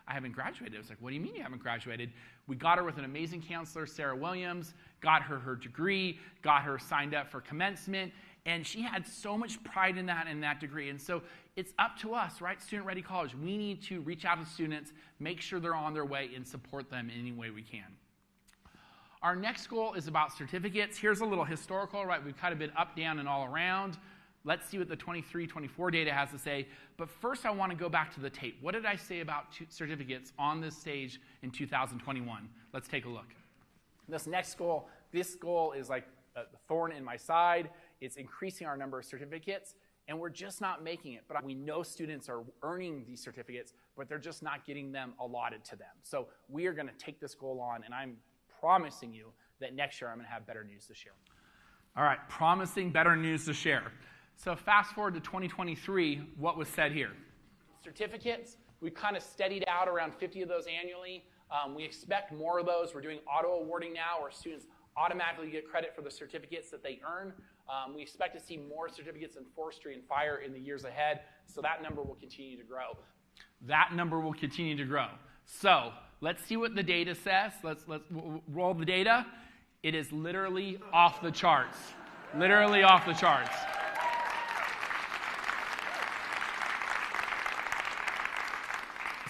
I haven't graduated. I was like, what do you mean you haven't graduated? We got her with an amazing counselor, Sarah Williams, got her degree, got her signed up for commencement, and she had so much pride in that degree. And so it's up to us, right? Student Ready College. We need to reach out to students, make sure they're on their way, and support them in any way we can. Our next goal is about certificates. Here's a little historical, right? We've kind of been up, down, and all around. Let's see what the 23-24 data has to say. But first, I want to go back to the tape. What did I say about certificates on this stage in 2021? Let's take a look. This goal is like a thorn in my side. It's increasing our number of certificates, and we're just not making it. But we know students are earning these certificates, but they're just not getting them allotted to them. So we are going to take this goal on, and I'm promising you that next year I'm going to have better news to share. All right, promising better news to share. So fast forward to 2023, what was said here? Certificates, we've kind of steadied out around 50 of those annually. We expect more of those. We're doing auto awarding now, where students automatically get credit for the certificates that they earn. We expect to see more certificates in forestry and fire in the years ahead, so that number will continue to grow. So let's see what the data says. Let's roll the data. It is literally off the charts. Literally off the charts.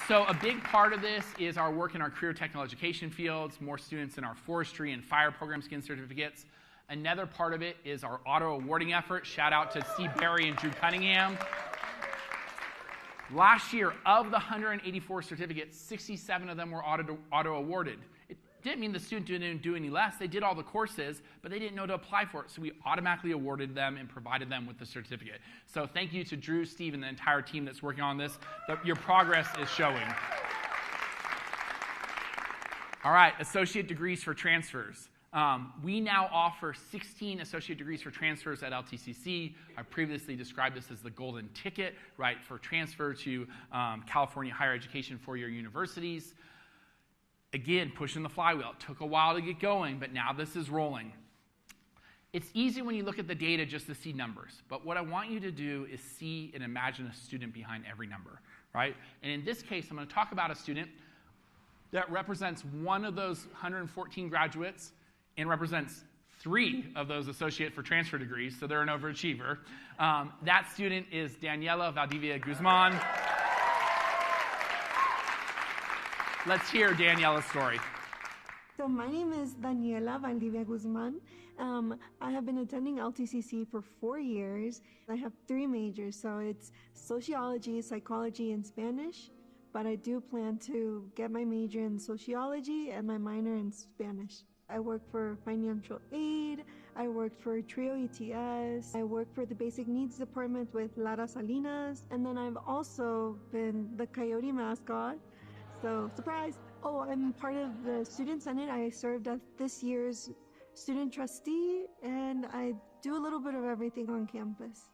So a big part of this is our work in our career technical education fields, more students in our forestry and fire programs getting certificates. Another part of it is our auto awarding effort. Shout out to Steve Berry and Drew Cunningham. Last year, of the 184 certificates, 67 of them were auto awarded. Didn't mean the student didn't do any less. They did all the courses, but they didn't know to apply for it, so we automatically awarded them and provided them with the certificate. So thank you to Drew, Steve, and the entire team that's working on this. Your progress is showing. All right, associate degrees for transfers. We now offer 16 associate degrees for transfers at LTCC. I previously described this as the golden ticket, right, for transfer to California higher education four-year universities. Again, pushing the flywheel. It took a while to get going, but now this is rolling. It's easy when you look at the data just to see numbers, but what I want you to do is see and imagine a student behind every number, right? And in this case, I'm going to talk about a student that represents one of those 114 graduates and represents 3 of those associate for transfer degrees, so they're an overachiever. That student is Daniela Valdivia Guzman. Let's hear Daniela's story. So my name is Daniela Valdivia Guzman. I have been attending LTCC for 4 years. I have 3 majors, so it's sociology, psychology, and Spanish. But I do plan to get my major in sociology and my minor in Spanish. I work for financial aid, I worked for Trio ETS, I work for the basic needs department with Lara Salinas, and then I've also been the Coyote mascot. So, surprise! Oh, I'm part of the Student Senate. I served as this year's student trustee, and I do a little bit of everything on campus.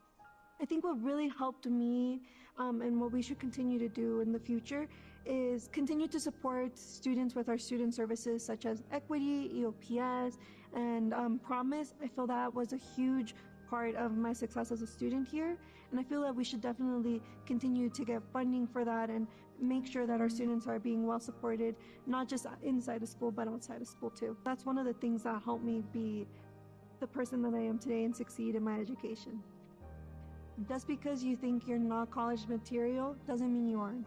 I think what really helped me and what we should continue to do in the future is continue to support students with our student services such as equity, EOPS, and Promise. I feel that was a huge part of my success as a student here, and I feel that we should definitely continue to get funding for that and make sure that our students are being well supported, not just inside of school, but outside of school too. That's one of the things that helped me be the person that I am today and succeed in my education. Just because you think you're not college material doesn't mean you aren't.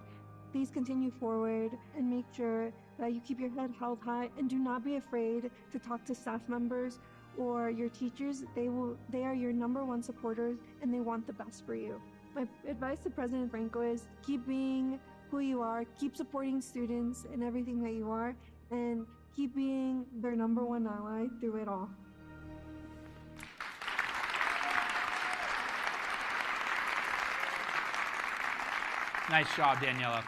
Please continue forward and make sure that you keep your head held high and do not be afraid to talk to staff members or your teachers. They are your #1 supporters and they want the best for you. My advice to President DeFranco is keep being who you are, keep supporting students in everything that you are, and keep being their #1 ally through it all. Nice job, Daniela.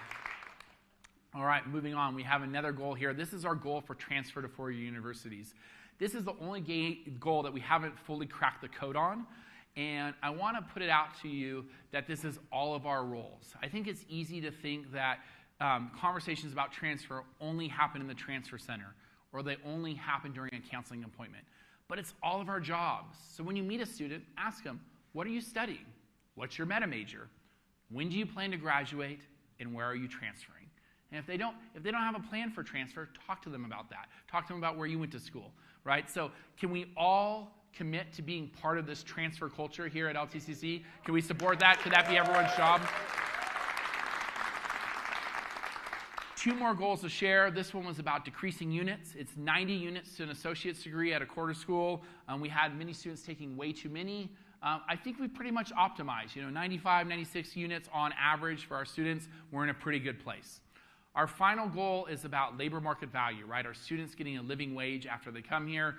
All right, moving on. We have another goal here. This is our goal for transfer to four-year universities. This is the only goal that we haven't fully cracked the code on, and I want to put it out to you that this is all of our roles. I think it's easy to think that conversations about transfer only happen in the transfer center, or they only happen during a counseling appointment. But it's all of our jobs. So when you meet a student, ask them, what are you studying? What's your meta major? When do you plan to graduate, and where are you transferring? And if they don't have a plan for transfer, talk to them about that. Talk to them about where you went to school, right? So can we all commit to being part of this transfer culture here at LTCC? Can we support that? Could that be everyone's job? 2 more goals to share. This one was about decreasing units. It's 90 units to an associate's degree at a quarter school. We had many students taking way too many. I think we pretty much optimized, 95, 96 units on average for our students. We're in a pretty good place. Our final goal is about labor market value, right? Our students getting a living wage after they come here.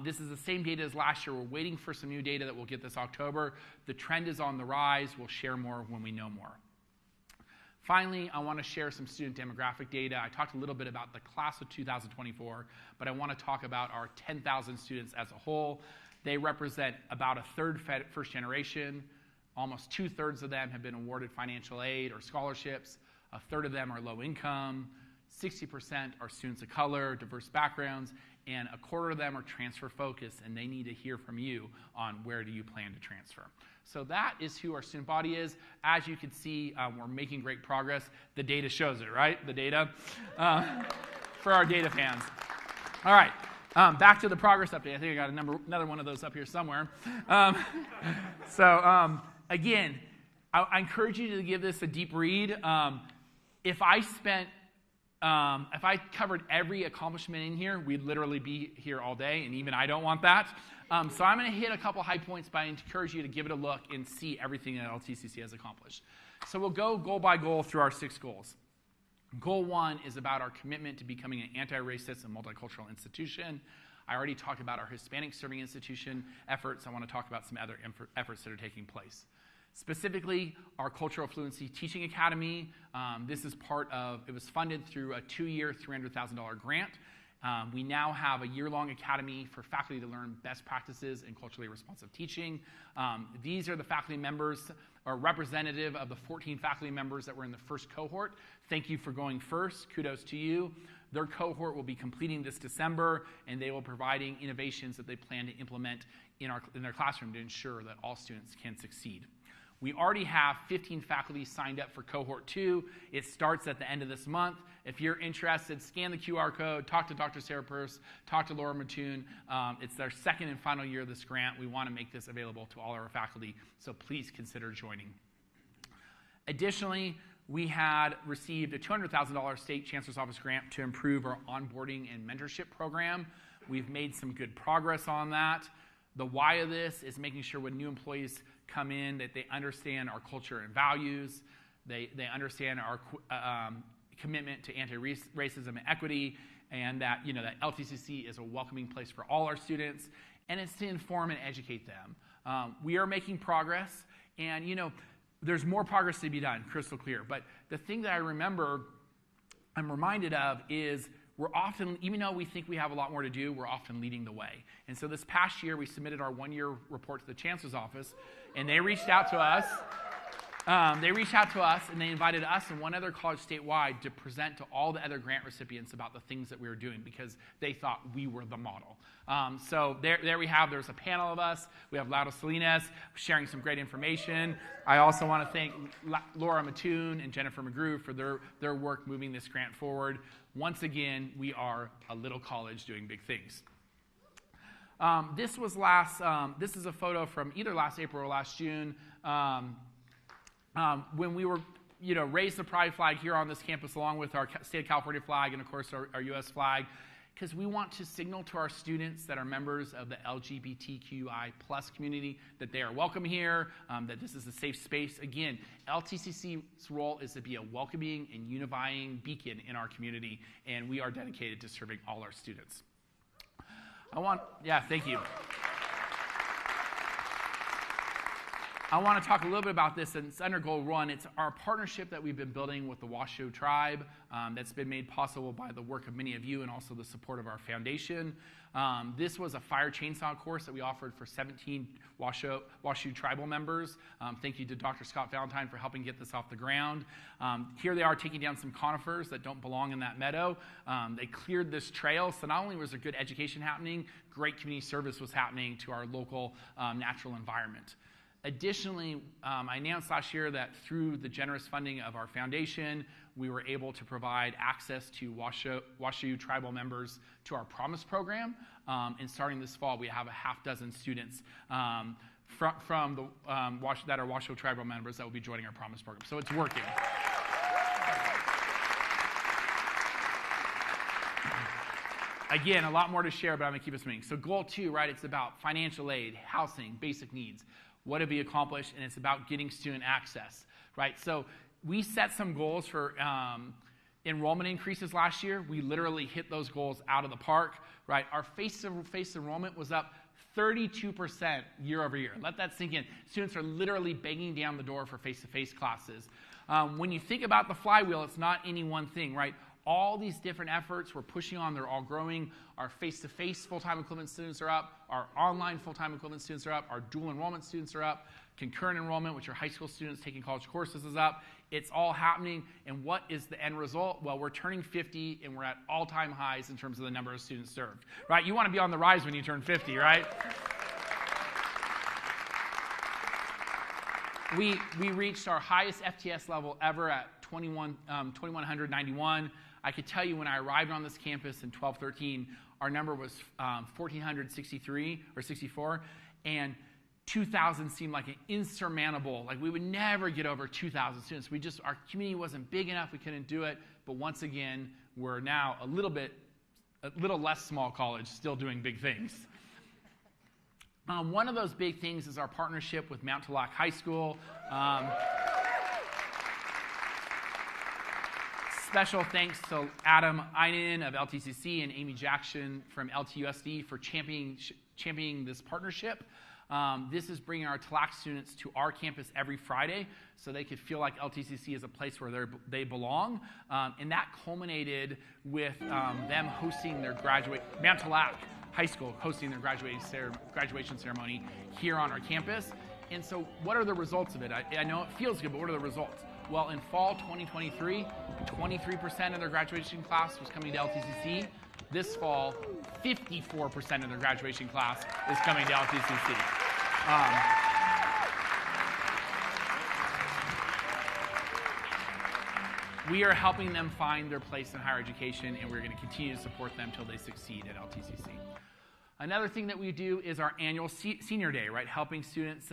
This is the same data as last year. We're waiting for some new data that we'll get this October. The trend is on the rise. We'll share more when we know more. Finally, I want to share some student demographic data. I talked a little bit about the class of 2024, but I want to talk about our 10,000 students as a whole. They represent about 1/3 first generation. Almost 2/3 of them have been awarded financial aid or scholarships. 1/3 of them are low income. 60% are students of color, diverse backgrounds, and 1/4 of them are transfer focused, and they need to hear from you on where do you plan to transfer. So that is who our student body is. As you can see, we're making great progress. The data shows it, right? The data for our data fans. All right. Back to the progress update. I think I got another one of those up here somewhere. Again, I encourage you to give this a deep read. If I covered every accomplishment in here, we'd literally be here all day, and even I don't want that. So I'm going to hit a couple high points, but I encourage you to give it a look and see everything that LTCC has accomplished. So we'll go goal by goal through our 6 goals. Goal 1 is about our commitment to becoming an anti-racist and multicultural institution. I already talked about our Hispanic serving institution efforts. I want to talk about some other efforts that are taking place. Specifically, our Cultural Fluency Teaching Academy. This is part of, it was funded through a 2-year, $300,000 grant. We now have a year-long academy for faculty to learn best practices in culturally responsive teaching. These are the faculty members, or representative of the 14 faculty members that were in the first cohort. Thank you for going first. Kudos to you. Their cohort will be completing this December, and they will be providing innovations that they plan to implement in their classroom to ensure that all students can succeed. We already have 15 faculty signed up for Cohort 2. It starts at the end of this month. If you're interested, scan the QR code, talk to Dr. Sarah Purse, talk to Laura Mattoon. It's their second and final year of this grant. We want to make this available to all our faculty, so please consider joining. Additionally, we had received a $200,000 State Chancellor's Office grant to improve our onboarding and mentorship program. We've made some good progress on that. The why of this is making sure when new employees come in that they understand our culture and values, they understand our commitment to anti-racism and equity, and that, that LTCC is a welcoming place for all our students, and it's to inform and educate them. We are making progress, and there's more progress to be done, crystal clear. But the thing that I'm reminded of is we're often, even though we think we have a lot more to do, we're often leading the way. And so this past year, we submitted our 1-year report to the Chancellor's Office, and they reached out to us. And they invited us and one other college statewide to present to all the other grant recipients about the things that we were doing because they thought we were the model. So there we have, there's a panel of us. We have Laura Salinas sharing some great information. I also want to thank Laura Mattoon and Jennifer McGrew for their work moving this grant forward. Once again, we are a little college doing big things. This is a photo from either last April or last June when we were, raised the pride flag here on this campus along with our state of California flag and, of course, our U.S. flag, because we want to signal to our students that are members of the LGBTQI+ community that they are welcome here, that this is a safe space. Again, LTCC's role is to be a welcoming and unifying beacon in our community, and we are dedicated to serving all our students. Thank you. I want to talk a little bit about this, and it's under Goal 1. It's our partnership that we've been building with the Washoe Tribe that's been made possible by the work of many of you and also the support of our foundation. This was a fire chainsaw course that we offered for 17 Washoe tribal members. Thank you to Dr. Scott Valentine for helping get this off the ground. Here they are taking down some conifers that don't belong in that meadow. They cleared this trail, so not only was there good education happening, great community service was happening to our local natural environment. Additionally, I announced last year that through the generous funding of our foundation, we were able to provide access to Washoe tribal members to our Promise program. And starting this fall, we have a half dozen students from that are Washoe tribal members that will be joining our Promise program. So it's working. Again, a lot more to share, but I'm going to keep us moving. So Goal 2, right, it's about financial aid, housing, basic needs. What have we accomplished? And it's about getting student access, right? So we set some goals for enrollment increases last year. We literally hit those goals out of the park, right? Our face-to-face enrollment was up 32% year over year. Let that sink in. Students are literally banging down the door for face-to-face classes. When you think about the flywheel, it's not any one thing, right? All these different efforts we're pushing on, they're all growing. Our face-to-face full-time equivalent students are up. Our online full-time equivalent students are up. Our dual enrollment students are up. Concurrent enrollment, which are high school students taking college courses, is up. It's all happening. And what is the end result? Well, we're turning 50, and we're at all-time highs in terms of the number of students served, right? You want to be on the rise when you turn 50, right? We reached our highest FTS level ever at 2,191. I could tell you when I arrived on this campus in 12-13, our number was 1,463 or 64, and 2,000 seemed like an insurmountable, like we would never get over 2,000 students. Our community wasn't big enough, we couldn't do it, but once again, we're now a little less small college, still doing big things. One of those big things is our partnership with Mount Tlac High School. Special thanks to Adam Einen of LTCC and Amy Jackson from LTUSD for championing this partnership. This is bringing our TLAC students to our campus every Friday so they could feel like LTCC is a place where they belong. And that culminated with them hosting their Mount TLAC High School hosting their graduation ceremony here on our campus. And so what are the results of it? I know it feels good, but what are the results? Well, in fall 2023, 23% of their graduation class was coming to LTCC. This fall, 54% of their graduation class is coming to LTCC. We are helping them find their place in higher education, and we're going to continue to support them until they succeed at LTCC. Another thing that we do is our annual Senior Day, right? Helping students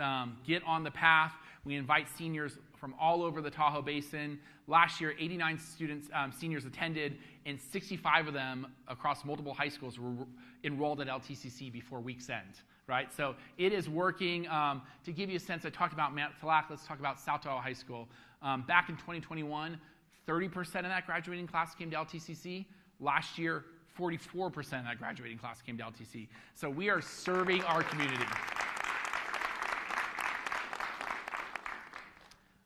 get on the path. We invite seniors from all over the Tahoe Basin. Last year, 89 seniors attended, and 65 of them across multiple high schools were enrolled at LTCC before week's end, right? So it is working. To give you a sense, I talked about Mount TLAC. Let's talk about South Tahoe High School. Back in 2021, 30% of that graduating class came to LTCC. Last year, 44% of that graduating class came to LTC. So we are serving our community.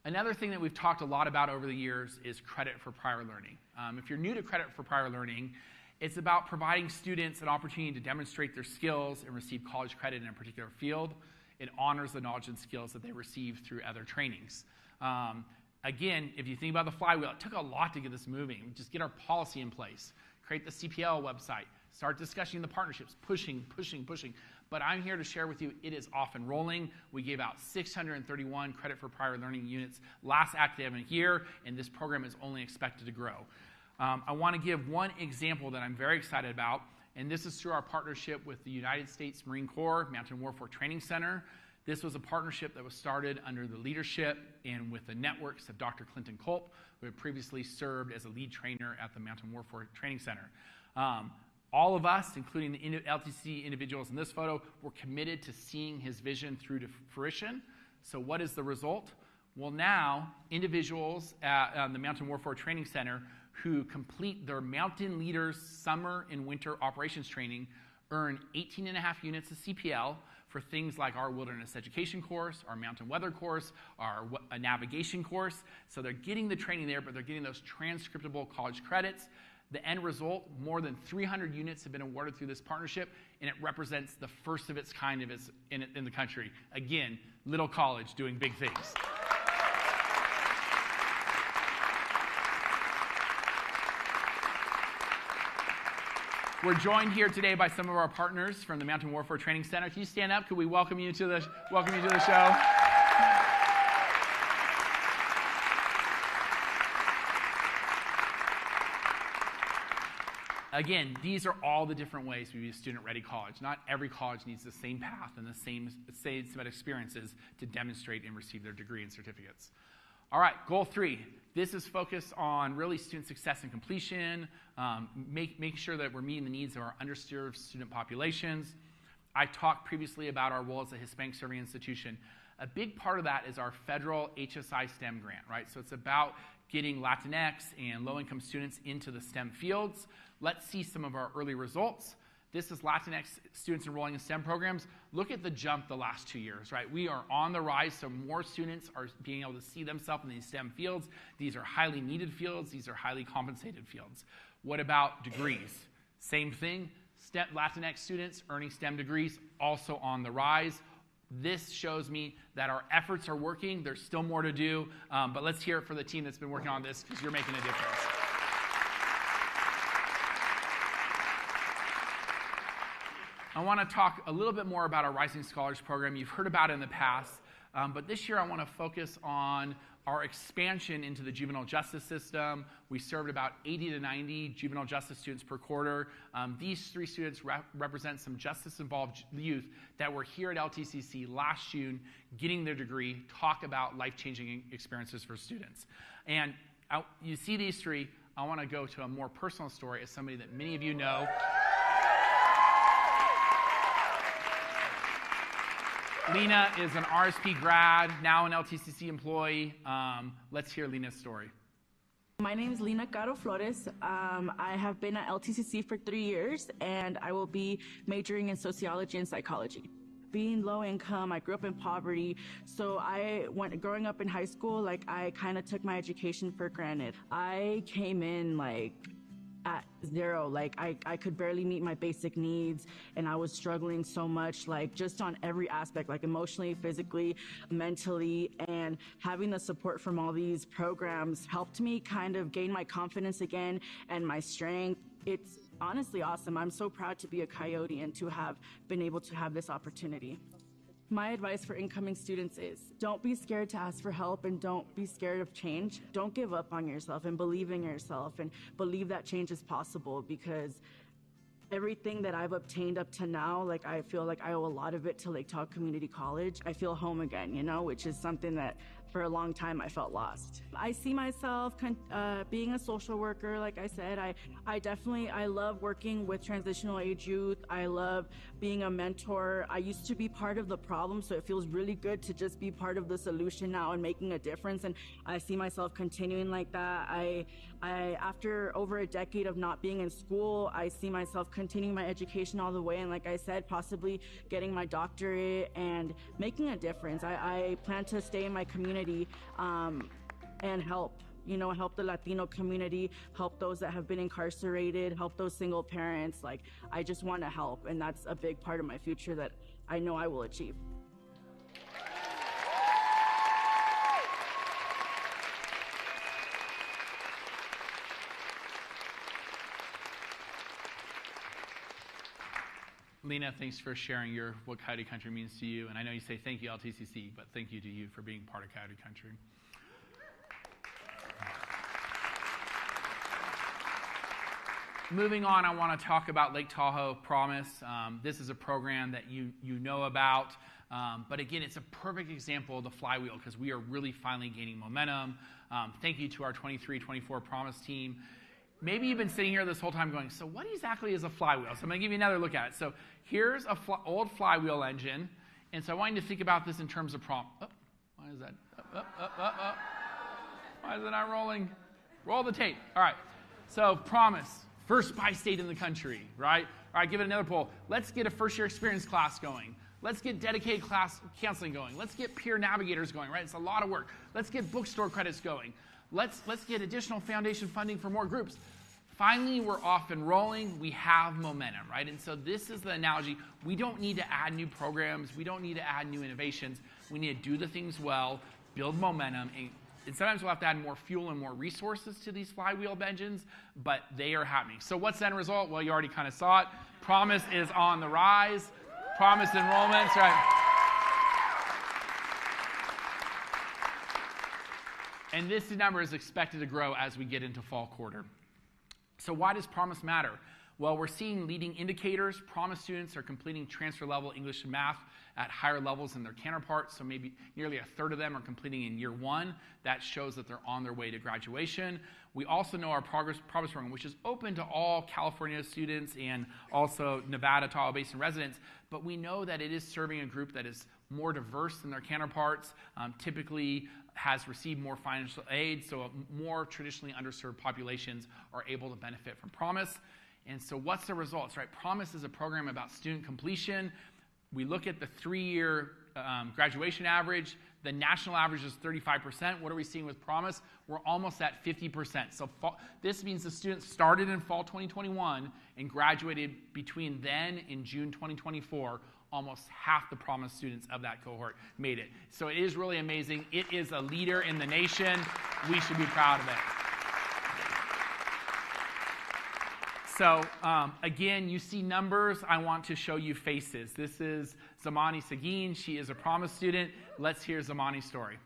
Another thing that we've talked a lot about over the years is credit for prior learning. If you're new to credit for prior learning, it's about providing students an opportunity to demonstrate their skills and receive college credit in a particular field. It honors the knowledge and skills that they receive through other trainings. Again, if you think about the flywheel, it took a lot to get this moving. Just get our policy in place, create the CPL website, start discussing the partnerships, pushing. But I'm here to share with you, it is off and rolling. We gave out 631 credit for prior learning units last academic year, and this program is only expected to grow. I want to give one example that I'm very excited about, and this is through our partnership with the United States Marine Corps Mountain Warfare Training Center. This was a partnership that was started under the leadership and with the networks of Dr. Clinton Culp, who had previously served as a lead trainer at the Mountain Warfare Training Center. All of us, including the LTC individuals in this photo, were committed to seeing his vision through to fruition. So what is the result? Well, now, individuals at the Mountain Warfare Training Center who complete their Mountain Leaders Summer and Winter Operations Training earn 18.5 units of CPL for things like our Wilderness Education course, our Mountain Weather course, our Navigation course. So they're getting the training there, but they're getting those transcriptable college credits. The end result, more than 300 units have been awarded through this partnership, and it represents the first of its kind in the country. Again, little college doing big things. We're joined here today by some of our partners from the Mountain Warfare Training Center. Can you stand up? Could we welcome you to the show? Again, these are all the different ways we use student-ready college. Not every college needs the same path and the same set of experiences to demonstrate and receive their degree and certificates. All right, goal 3. This is focused on really student success and completion, making sure that we're meeting the needs of our underserved student populations. I talked previously about our role as a Hispanic serving institution. A big part of that is our federal HSI STEM grant, right? So it's about getting Latinx and low-income students into the STEM fields. Let's see some of our early results. This is Latinx students enrolling in STEM programs. Look at the jump the last 2 years, right? We are on the rise, so more students are being able to see themselves in these STEM fields. These are highly needed fields. These are highly compensated fields. What about degrees? Same thing. Latinx students earning STEM degrees, also on the rise. This shows me that our efforts are working. There's still more to do, but let's hear it for the team that's been working on this, because you're making a difference. I want to talk a little bit more about our Rising Scholars Program. You've heard about it in the past, but this year I want to focus on our expansion into the juvenile justice system. We served about 80 to 90 juvenile justice students per quarter. These 3 students represent some justice-involved youth that were here at LTCC last June getting their degree, talk about life-changing experiences for students. And you see these 3. I want to go to a more personal story as somebody that many of you know. Lena is an RSP grad, now an LTCC employee. Let's hear Lena's story. My name is Lina Caro Flores. I have been at LTCC for 3 years, and I will be majoring in sociology and psychology. Being low income, I grew up in poverty, so growing up in high school, I kind of took my education for granted. I came in at zero. I could barely meet my basic needs, and I was struggling so much, just on every aspect, emotionally, physically, mentally, and having the support from all these programs helped me kind of gain my confidence again and my strength. It's honestly awesome. I'm so proud to be a Coyote and to have been able to have this opportunity. My advice for incoming students is don't be scared to ask for help and don't be scared of change. Don't give up on yourself and believe in yourself and believe that change is possible, because everything that I've obtained up to now, I feel like I owe a lot of it to Lake Tahoe Community College. I feel home again, which is something that for a long time I felt lost. I see myself being a social worker. Like I said, I love working with transitional age youth. I love being a mentor. I used to be part of the problem, so it feels really good to just be part of the solution now and making a difference, and I see myself continuing like that. After over a decade of not being in school, I see myself continuing my education all the way, and like I said, possibly getting my doctorate and making a difference. I plan to stay in my community and help the Latino community, help those that have been incarcerated, help those single parents. I just want to help, and that's a big part of my future that I know I will achieve. Lena, thanks for sharing what Coyote Country means to you. And I know you say thank you, LTCC, but thank you to you for being part of Coyote Country. Moving on, I want to talk about Lake Tahoe Promise. This is a program that you know about, but again, it's a perfect example of the flywheel because we are really finally gaining momentum. Thank you to our 23-24 Promise team. Maybe you've been sitting here this whole time going, so what exactly is a flywheel? So I'm going to give you another look at it. So here's an old flywheel engine, and so I want you to think about this in terms of why is that? Why is it not rolling? Roll the tape. All right. So Promise, first by state in the country, right? All right, give it another poll. Let's get a first-year experience class going. Let's get dedicated class counseling going. Let's get peer navigators going, right? It's a lot of work. Let's get bookstore credits going. Let's get additional foundation funding for more groups. Finally, we're off and rolling. We have momentum, right? And so this is the analogy. We don't need to add new programs. We don't need to add new innovations. We need to do the things well, build momentum, and sometimes we'll have to add more fuel and more resources to these flywheel engines, but they are happening. So what's the end result? Well, you already kind of saw it. Promise is on the rise. Promise enrollments, right? And this number is expected to grow as we get into fall quarter. So why does Promise matter? Well, we're seeing leading indicators. Promise students are completing transfer level English and math at higher levels than their counterparts. So maybe nearly a third of them are completing in year one. That shows that they're on their way to graduation. We also know our Promise program, which is open to all California students and also Nevada, Tahoe Basin residents. But we know that it is serving a group that is more diverse than their counterparts, typically has received more financial aid, so more traditionally underserved populations are able to benefit from Promise. And so what's the results, right? Promise is a program about student completion. We look at the 3-year graduation average. The national average is 35%. What are we seeing with Promise? We're almost at 50%. So this means the students started in fall 2021 and graduated between then and June 2024. Almost half the Promise students of that cohort made it. So it is really amazing. It is a leader in the nation. We should be proud of it. So again, you see numbers. I want to show you faces. This is Zamani Seguin. She is a Promise student. Let's hear Zamani's story.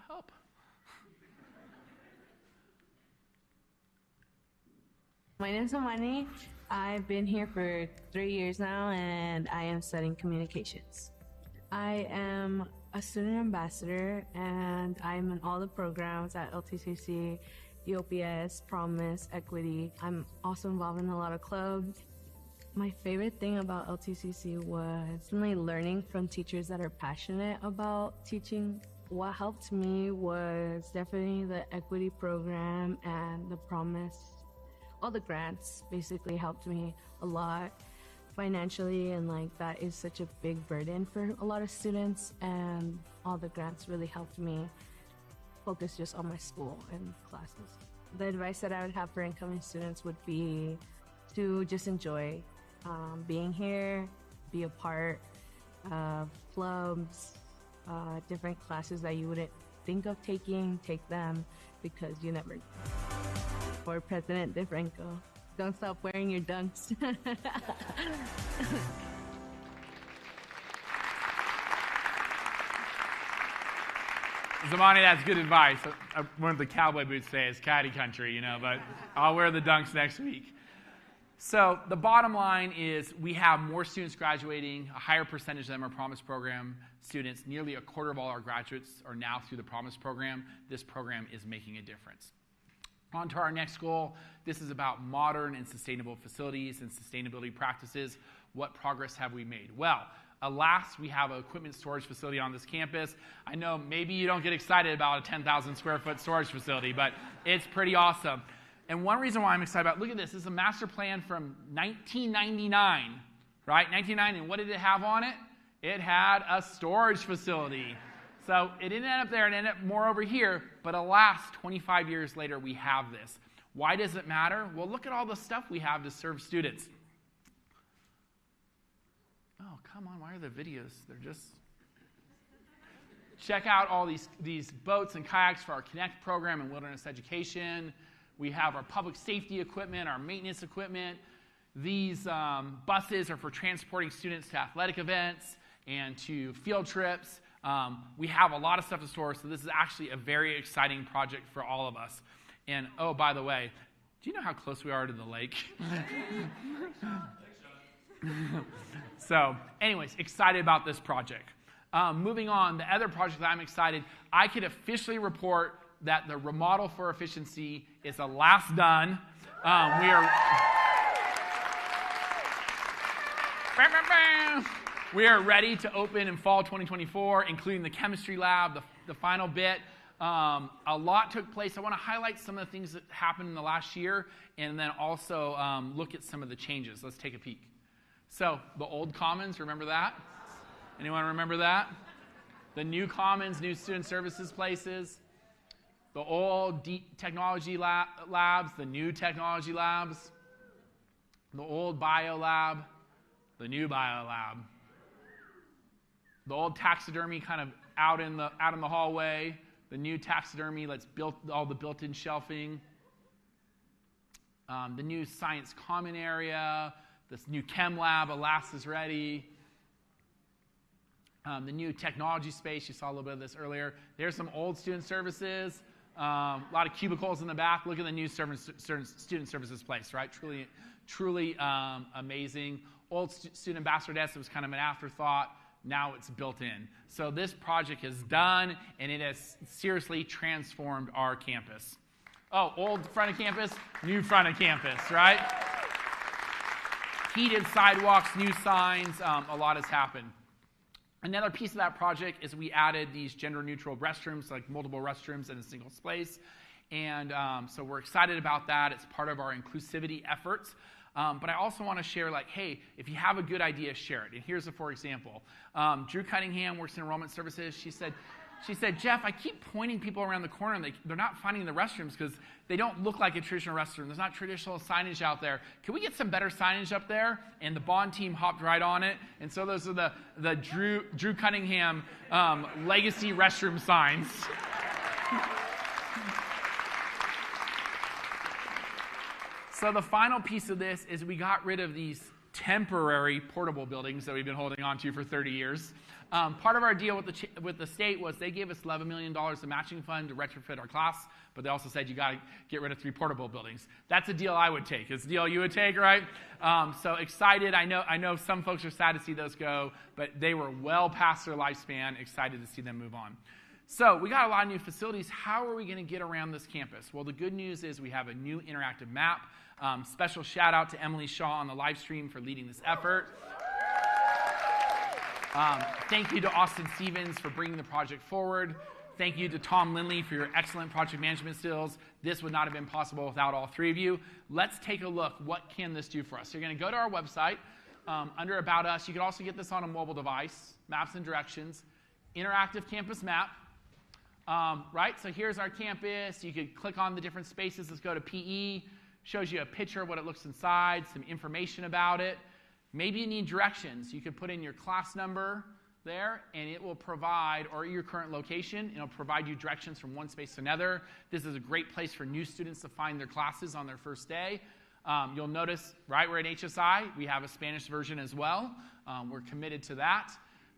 Help. My name is Zamani. I've been here for 3 years now, and I am studying communications. I am a student ambassador, and I'm in all the programs at LTCC, EOPS, Promise, Equity. I'm also involved in a lot of clubs. My favorite thing about LTCC was definitely learning from teachers that are passionate about teaching. What helped me was definitely the equity program and the promise. All the grants basically helped me a lot financially, and like that is such a big burden for a lot of students, and all the grants really helped me focus just on my school and classes. The advice that I would have for incoming students would be to just enjoy being here, be a part of clubs, different classes that you wouldn't think of taking, take them, because you never know. For President DeFranco, don't stop wearing your dunks. Zamani, that's good advice. One of the cowboy boots say is Coyote Country, you know, but I'll wear the dunks next week. So the bottom line is we have more students graduating, a higher percentage of them are Promise Program students. Nearly a quarter of all our graduates are now through the Promise Program. This program is making a difference. On to our next goal. This is about modern and sustainable facilities and sustainability practices. What progress have we made? Well, alas, we have an equipment storage facility on this campus. I know maybe you don't get excited about a 10,000 square foot storage facility, but it's pretty awesome. And one reason why I'm excited about, look at this, this is a master plan from 1999, right? 1999, and what did it have on it? It had a storage facility. So it didn't end up there, it ended up more over here, but alas, 25 years later, we have this. Why does it matter? Well, look at all the stuff we have to serve students. Oh, come on, why are the videos? They're just... Check out all these boats and kayaks for our Connect program and wilderness education. We have our public safety equipment, our maintenance equipment. These buses are for transporting students to athletic events and to field trips. We have a lot of stuff to store, so this is actually a very exciting project for all of us. And, oh, by the way, do you know how close we are to the lake? So, anyways, excited about this project. Moving on, the other project that I'm excited, I could officially report that the remodel for efficiency is last done. We are ready to open in fall 2024, including the chemistry lab, the final bit. A lot took place. I want to highlight some of the things that happened in the last year, and then also look at some of the changes. Let's take a peek. So, the old Commons, remember that? Anyone remember that? The new Commons, new student services places. The old technology labs, the new technology labs. The old bio lab, the new bio lab. The old taxidermy kind of out in the hallway. The new taxidermy that's built all the built-in shelving. The new science common area. This new chem lab, alas, is ready. The new technology space, you saw a little bit of this earlier. There's some old student services. A lot of cubicles in the back. Look at the new student services place, right? Truly amazing. Old student ambassador desk was kind of an afterthought. Now it's built in. So this project is done, and it has seriously transformed our campus. Oh, old front of campus, new front of campus, right? Heated sidewalks, new signs, a lot has happened. Another piece of that project is we added these gender-neutral restrooms, like multiple restrooms in a single space. And so we're excited about that. It's part of our inclusivity efforts. But I also want to share, like, hey, if you have a good idea, share it. And here's a for example. Drew Cunningham works in enrollment services. She said, Jeff, I keep pointing people around the corner, and they're not finding the restrooms because they don't look like a traditional restroom. There's not traditional signage out there. Can we get some better signage up there? And the Bond team hopped right on it. And so those are the Drew Cunningham legacy restroom signs. So the final piece of this is we got rid of these temporary portable buildings that we've been holding on to for 30 years. Part of our deal with the state was they gave us $11 million of matching fund to retrofit our class, but they also said you got to get rid of 3 portable buildings. That's a deal I would take. It's a deal you would take, right? So excited. I know some folks are sad to see those go, but they were well past their lifespan. Excited to see them move on. So we got a lot of new facilities. How are we going to get around this campus? Well, the good news is we have a new interactive map. Special shout out to Emily Shaw on the live stream for leading this effort. Thank you to Austin Stevens for bringing the project forward. Thank you to Tom Lindley for your excellent project management skills. This would not have been possible without all three of you. Let's take a look. What can this do for us? So you're going to go to our website. Under About Us, you can also get this on a mobile device, maps and directions, interactive campus map. Right, so here's our campus. You could click on the different spaces. Let's go to PE. Shows you a picture of what it looks inside, some information about it. Maybe you need directions. You could put in your class number there, and it will provide, or your current location, it'll provide you directions from one space to another. This is a great place for new students to find their classes on their first day. You'll notice, right, we're at HSI. We have a Spanish version as well. We're committed to that.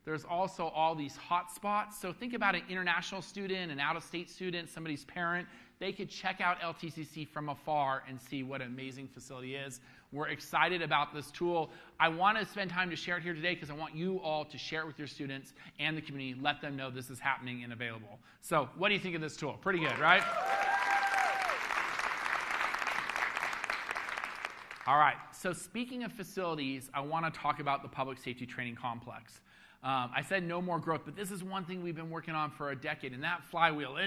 There's also all these hot spots. So think about an international student, an out-of-state student, somebody's parent. They could check out LTCC from afar and see what an amazing facility is. We're excited about this tool. I want to spend time to share it here today because I want you all to share it with your students and the community. Let them know this is happening and available. So what do you think of this tool? Pretty good, right? All right, so speaking of facilities, I want to talk about the Public Safety Training Complex. I said no more growth, but this is one thing we've been working on for a decade, and that flywheel,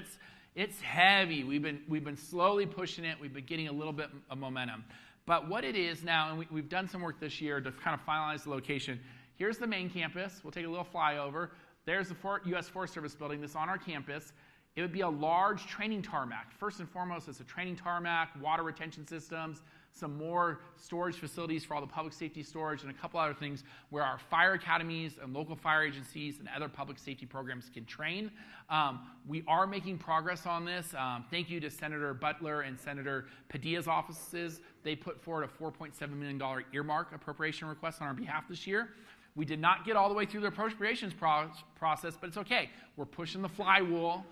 it's heavy. We've been slowly pushing it. We've been getting a little bit of momentum. But what it is now, and we've done some work this year to kind of finalize the location. Here's the main campus. We'll take a little flyover. There's the U.S. Forest Service building that's on our campus. It would be a large training tarmac. First and foremost, it's a training tarmac, water retention systems, some more storage facilities for all the public safety storage, and a couple other things where our fire academies and local fire agencies and other public safety programs can train. We are making progress on this. Thank you to Senator Butler and Senator Padilla's offices. They put forward a $4.7 million earmark appropriation request on our behalf this year. We did not get all the way through the appropriations process, but it's okay. We're pushing the flywheel.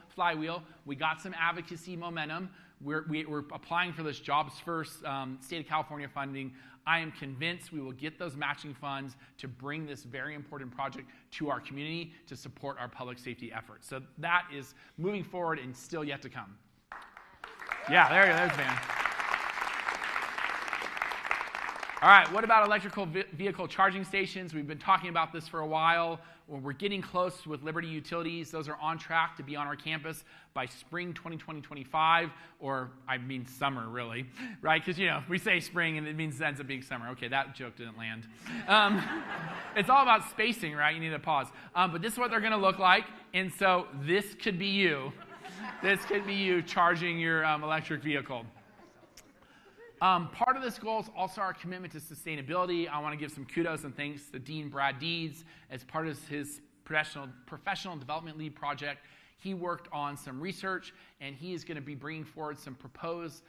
We got some advocacy momentum. We're applying for this Jobs First State of California funding. I am convinced we will get those matching funds to bring this very important project to our community to support our public safety efforts. So that is moving forward and still yet to come. Yeah, there's Van. All right, what about electrical vehicle charging stations? We've been talking about this for a while. We're getting close with Liberty Utilities. Those are on track to be on our campus by spring 2025, or I mean summer, really, right? Because, we say spring and it ends up being summer. Okay, that joke didn't land. It's all about spacing, right? You need to pause. But this is what they're going to look like, and so this could be you. This could be you charging your electric vehicle. Part of this goal is also our commitment to sustainability. I want to give some kudos and thanks to Dean Brad Deeds as part of his professional development lead project. He worked on some research, and he is going to be bringing forward some proposed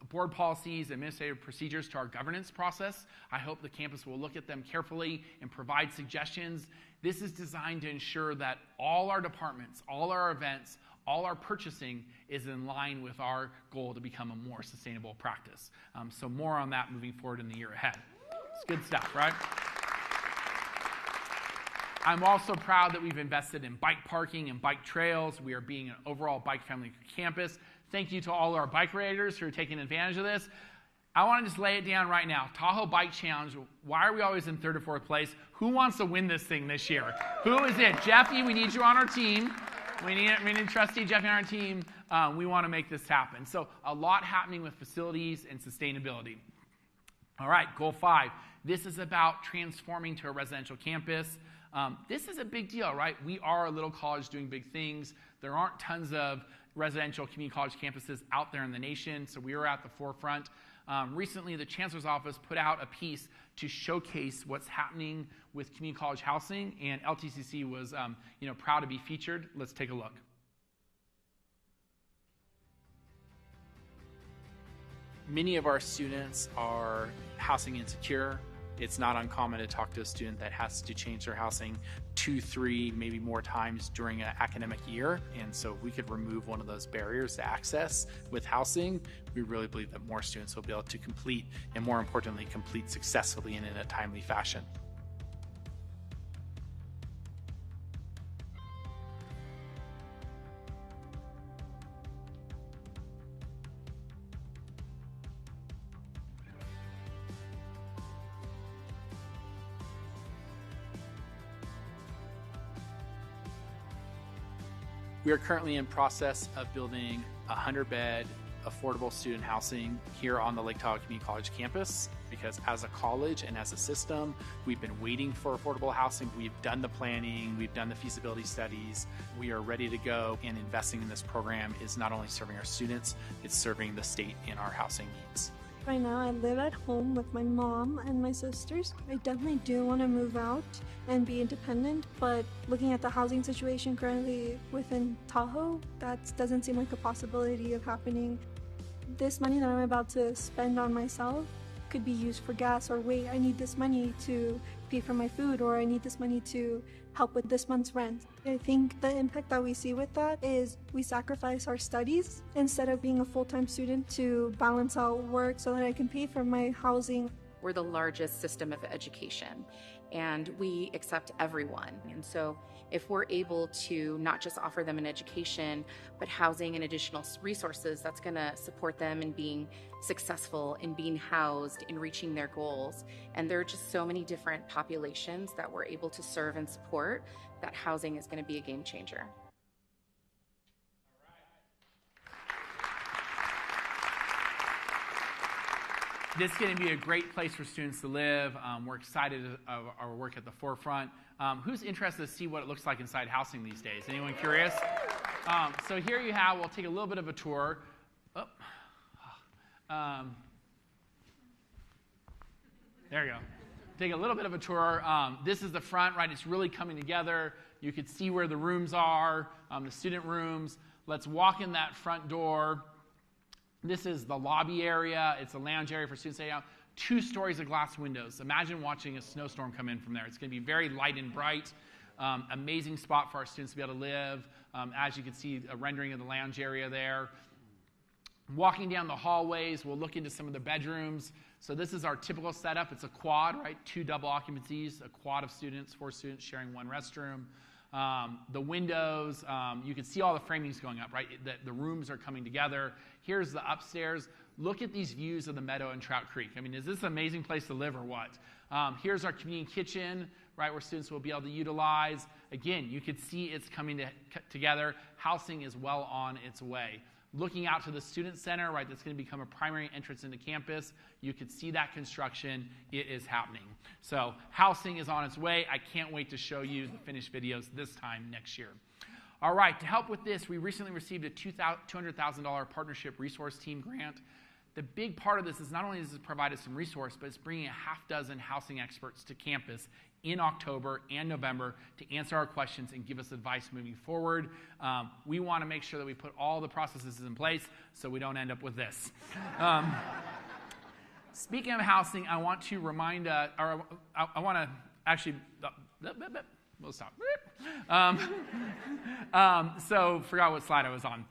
board policies, administrative procedures to our governance process. I hope the campus will look at them carefully and provide suggestions. This is designed to ensure that all our departments, all our events, all our purchasing is in line with our goal to become a more sustainable practice. So more on that moving forward in the year ahead. It's good stuff, right? I'm also proud that we've invested in bike parking and bike trails. We are being an overall bike-friendly campus. Thank you to all our bike riders who are taking advantage of this. I want to just lay it down right now. Tahoe Bike Challenge, why are we always in third or fourth place? Who wants to win this thing this year? Who is it? Jeffy, we need you on our team. We need trustee Jeffy on our team. We want to make this happen. So a lot happening with facilities and sustainability. All right, goal 5. This is about transforming to a residential campus. This is a big deal, right? We are a little college doing big things. There aren't tons of residential community college campuses out there in the nation, so we are at the forefront. Recently, the Chancellor's Office put out a piece to showcase what's happening with community college housing, and LTCC was proud to be featured. Let's take a look. Many of our students are housing insecure. It's not uncommon to talk to a student that has to change their housing 2, 3, maybe more times during an academic year. And so if we could remove one of those barriers to access with housing, we really believe that more students will be able to complete, and more importantly, complete successfully and in a timely fashion. We are currently in process of building 100-bed affordable student housing here on the Lake Tahoe Community College campus, because as a college and as a system, we've been waiting for affordable housing. We've done the planning, we've done the feasibility studies, we are ready to go, and investing in this program is not only serving our students, it's serving the state in our housing needs. Right now I live at home with my mom and my sisters. I definitely do want to move out and be independent, but looking at the housing situation currently within Tahoe, that doesn't seem like a possibility of happening. This money that I'm about to spend on myself could be used for gas, or wait, I need this money to pay for my food, or I need this money to help with this month's rent. I think the impact that we see with that is we sacrifice our studies instead of being a full-time student to balance out work so that I can pay for my housing. We're the largest system of education, and we accept everyone. And so if we're able to not just offer them an education, but housing and additional resources that's going to support them in being successful, in being housed, in reaching their goals. And there are just so many different populations that we're able to serve and support, that housing is going to be a game changer. This is going to be a great place for students to live. We're excited of our work at the forefront. Who's interested to see what it looks like inside housing these days? Anyone curious? So here you have, we'll take a little bit of a tour. There you go. Take a little bit of a tour. This is the front, right? It's really coming together. You can see where the rooms are, the student rooms. Let's walk in that front door. This is the lobby area. It's a lounge area for students to hang out. 2 stories of glass windows. Imagine watching a snowstorm come in from there. It's going to be very light and bright. Amazing spot for our students to be able to live. As you can see, a rendering of the lounge area there. Walking down the hallways, we'll look into some of the bedrooms. So this is our typical setup. It's a quad, right? 2 double occupancies, a quad of students, 4 students sharing 1 restroom. The windows, you can see all the framings going up, right? The rooms are coming together. Here's the upstairs. Look at these views of the meadow and Trout Creek. I mean, is this an amazing place to live or what? Here's our community kitchen, right, where students will be able to utilize. Again, you can see it's coming together. Housing is well on its way. Looking out to the student center, right, that's going to become a primary entrance into campus. You can see that construction. It is happening. So housing is on its way. I can't wait to show you the finished videos this time next year. All right, to help with this, we recently received a $200,000 partnership resource team grant. The big part of this is not only does it provide us some resource, but it's bringing a half-dozen housing experts to campus in October and November to answer our questions and give us advice moving forward. We want to make sure that we put all the processes in place so we don't end up with this. Speaking of housing, I want to remind, I want to actually, we'll stop. So forgot what slide I was on.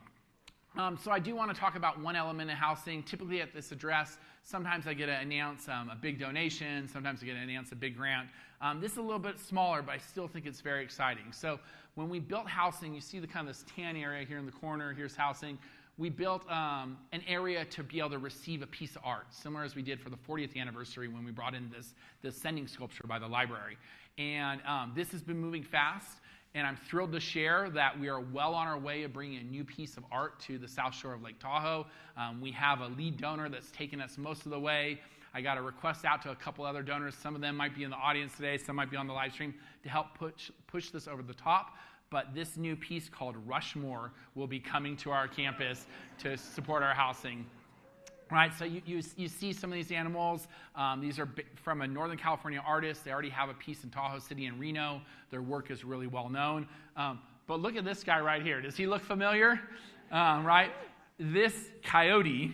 So I do want to talk about one element of housing. Typically at this address, sometimes I get to announce a big donation. Sometimes I get to announce a big grant. This is a little bit smaller, but I still think it's very exciting. So when we built housing, you see the kind of this tan area here in the corner. Here's housing. We built an area to be able to receive a piece of art, similar as we did for the 40th anniversary when we brought in this sending sculpture by the library. And this has been moving fast. And I'm thrilled to share that we are well on our way of bringing a new piece of art to the South Shore of Lake Tahoe. We have a lead donor that's taken us most of the way. I got a request out to a couple other donors. Some of them might be in the audience today. Some might be on the live stream to help push this over the top. But this new piece called Rushmore will be coming to our campus to support our housing. Right, so you see some of these animals. These are from a Northern California artist. They already have a piece in Tahoe City and Reno. Their work is really well known. But look at this guy right here. Does he look familiar? Right? This coyote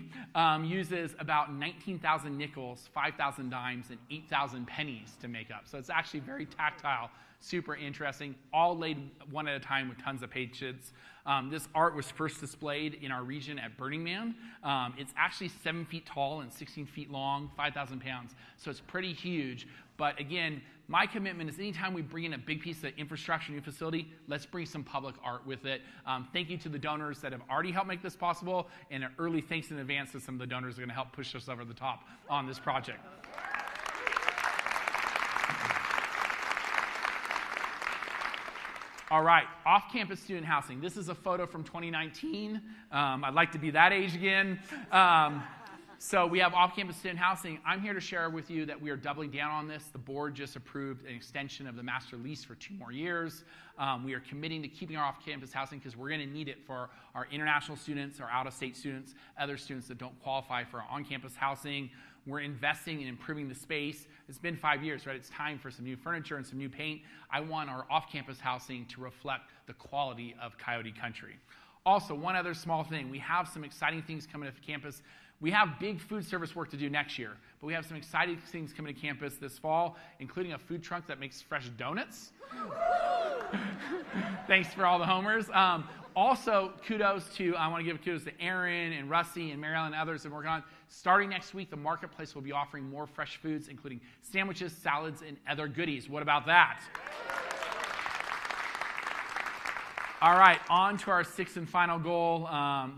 uses about 19,000 nickels, 5,000 dimes, and 8,000 pennies to make up. So it's actually very tactile, super interesting, all laid one at a time with tons of patience. This art was first displayed in our region at Burning Man. It's actually 7 feet tall and 16 feet long, 5,000 pounds. So it's pretty huge. But again, my commitment is anytime we bring in a big piece of infrastructure, new facility, let's bring some public art with it. Thank you to the donors that have already helped make this possible, and an early thanks in advance to some of the donors that are going to help push us over the top on this project. All right, off-campus student housing. This is a photo from 2019. I'd like to be that age again. So we have off-campus student housing. I'm here to share with you that we are doubling down on this. The board just approved an extension of the master lease for 2 more years. We are committing to keeping our off-campus housing because we're going to need it for our international students, our out-of-state students, other students that don't qualify for our on-campus housing. We're investing in improving the space. It's been 5 years, right? It's time for some new furniture and some new paint. I want our off-campus housing to reflect the quality of Coyote Country. Also, one other small thing. We have some exciting things coming to campus. We have big food service work to do next year, but we have some exciting things coming to campus this fall, including a food truck that makes fresh donuts. Thanks for all the homers. Also, I want to give kudos to Aaron and Rusty and Marilyn and others that are working on. Starting next week, the marketplace will be offering more fresh foods, including sandwiches, salads, and other goodies. What about that? All right, on to our 6th and final goal.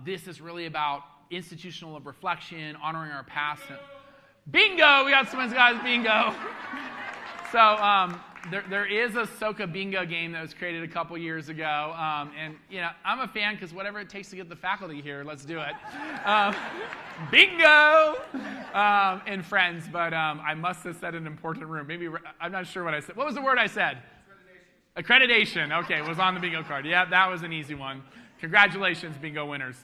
This is really about institutional reflection, honoring our past. Bingo! We got some guys, bingo. So there is a Soka bingo game that was created a couple years ago. And, you know, I'm a fan because whatever it takes to get the faculty here, let's do it. Bingo! And friends, but I must have said an important room. Maybe, I'm not sure what I said. What was the word I said? Accreditation. Okay, it was on the bingo card. Yeah, that was an easy one. Congratulations, bingo winners.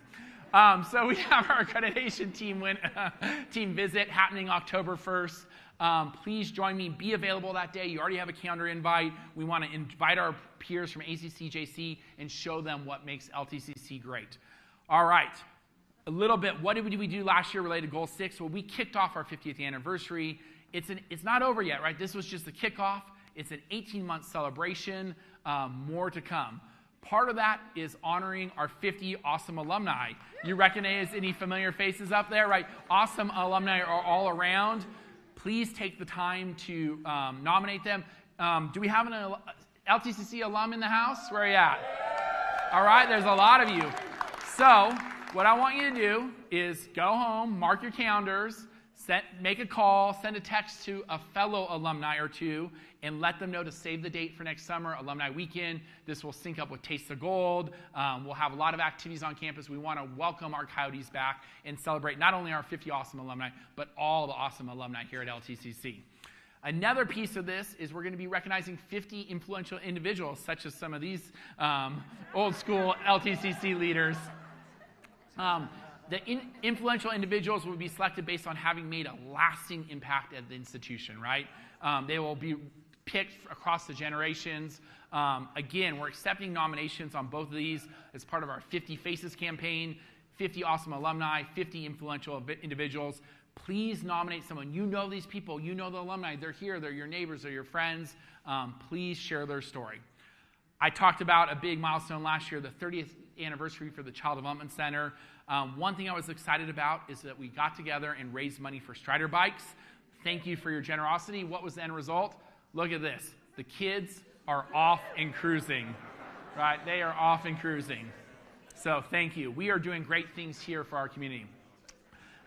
So we have our accreditation team visit happening October 1st. Please join me. Be available that day. You already have a calendar invite. We want to invite our peers from ACC, JC, and show them what makes LTCC great. All right. A little bit, what did we do last year related to Goal 6? Well, we kicked off our 50th anniversary. It's not over yet, right? This was just the kickoff. It's an 18-month celebration. More to come. Part of that is honoring our 50 awesome alumni. You recognize any familiar faces up there, right? Awesome alumni are all around. Please take the time to nominate them. Do we have an LTCC alum in the house? Where are you at? All right, there's a lot of you. So what I want you to do is go home, mark your calendars, make a call, send a text to a fellow alumni or two, and let them know to save the date for next summer, Alumni Weekend. This will sync up with Taste the Gold. We'll have a lot of activities on campus. We want to welcome our Coyotes back and celebrate not only our 50 awesome alumni, but all the awesome alumni here at LTCC. Another piece of this is we're going to be recognizing 50 influential individuals, such as some of these old school LTCC leaders. The influential individuals will be selected based on having made a lasting impact at the institution, right? They will be picked across the generations. Again, we're accepting nominations on both of these as part of our 50 Faces campaign, 50 awesome alumni, 50 influential individuals. Please nominate someone. You know these people. You know the alumni. They're here. They're your neighbors. They're your friends. Please share their story. I talked about a big milestone last year, the 30th anniversary for the Child Development Center. One thing I was excited about is that we got together and raised money for Strider bikes. Thank you for your generosity. What was the end result? Look at this. The kids are off and cruising, right? They are off and cruising. So thank you. We are doing great things here for our community.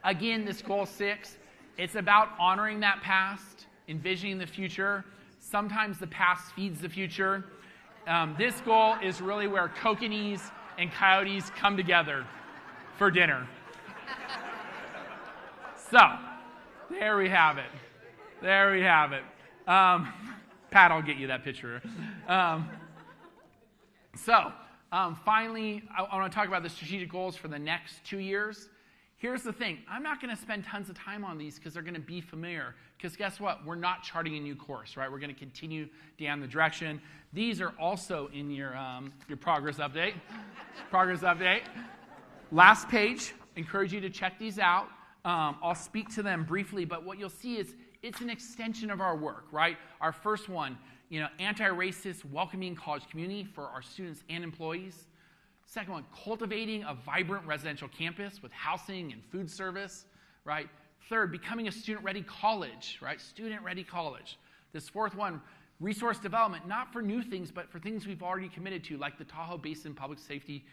Again, this Goal 6, it's about honoring that past, envisioning the future. Sometimes the past feeds the future. This goal is really where kokanese and coyotes come together for dinner. So, there we have it. There we have it. Pat, I'll get you that picture. Finally, I want to talk about the strategic goals for the next 2 years. Here's the thing. I'm not going to spend tons of time on these because they're going to be familiar. Because guess what? We're not charting a new course, right? We're going to continue down the direction. These are also in your progress update. Progress update. Last page. Encourage you to check these out. I'll speak to them briefly, but what you'll see is it's an extension of our work, right? Our first one, anti-racist, welcoming college community for our students and employees. Second one, cultivating a vibrant residential campus with housing and food service, right? Third, becoming a student-ready college, right? Student-ready college. This fourth one, resource development, not for new things, but for things we've already committed to, like the Tahoe Basin Public Safety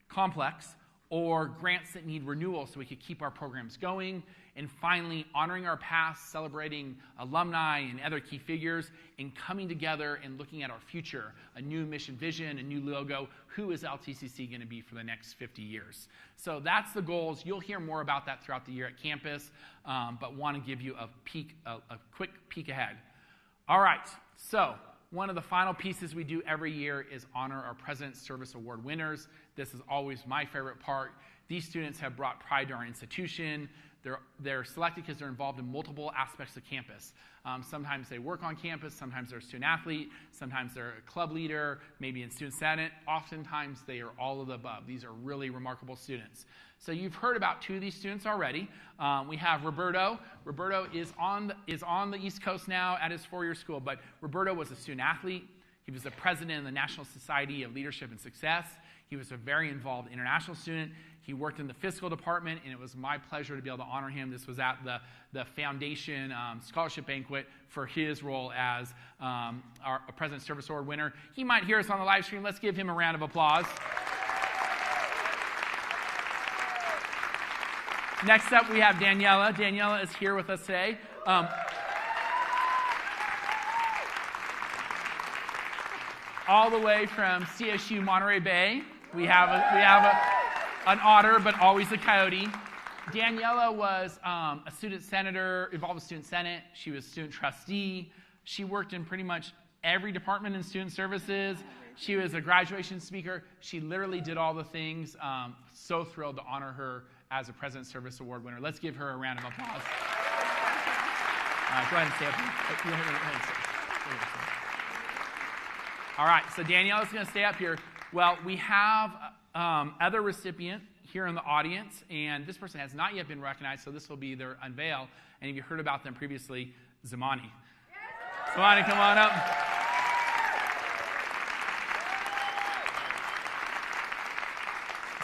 Complex, or grants that need renewal so we could keep our programs going. And finally, honoring our past, celebrating alumni and other key figures, and coming together and looking at our future, a new mission vision, a new logo. Who is LTCC going to be for the next 50 years? So that's the goals. You'll hear more about that throughout the year at campus, but want to give you a quick peek ahead. All right, so one of the final pieces we do every year is honor our President's Service Award winners. This is always my favorite part. These students have brought pride to our institution. They're selected because they're involved in multiple aspects of campus. Sometimes they work on campus, sometimes they're a student athlete, sometimes they're a club leader, maybe in student senate. Oftentimes they are all of the above. These are really remarkable students. So you've heard about two of these students already. We have Roberto. Roberto is on the East Coast now at his four-year school, but Roberto was a student athlete. He was the president of the National Society of Leadership and Success. He was a very involved international student. He worked in the fiscal department, and it was my pleasure to be able to honor him. This was at the foundation scholarship banquet for his role as our President's Service Award winner. He might hear us on the live stream. Let's give him a round of applause. Next up, we have Daniela. Daniela is here with us today. All the way from CSU Monterey Bay. We have an otter, but always a coyote. Daniela was a student senator, involved with student senate. She was student trustee. She worked in pretty much every department in student services. She was a graduation speaker. She literally did all the things. So thrilled to honor her as a President's Service Award winner. Let's give her a round of applause. Go ahead and stay up. All right, so Daniela's going to stay up here. Well, we have other recipient here in the audience, and this person has not yet been recognized, so this will be their unveil. And if you heard about them previously, Zamani. Zamani, come on up.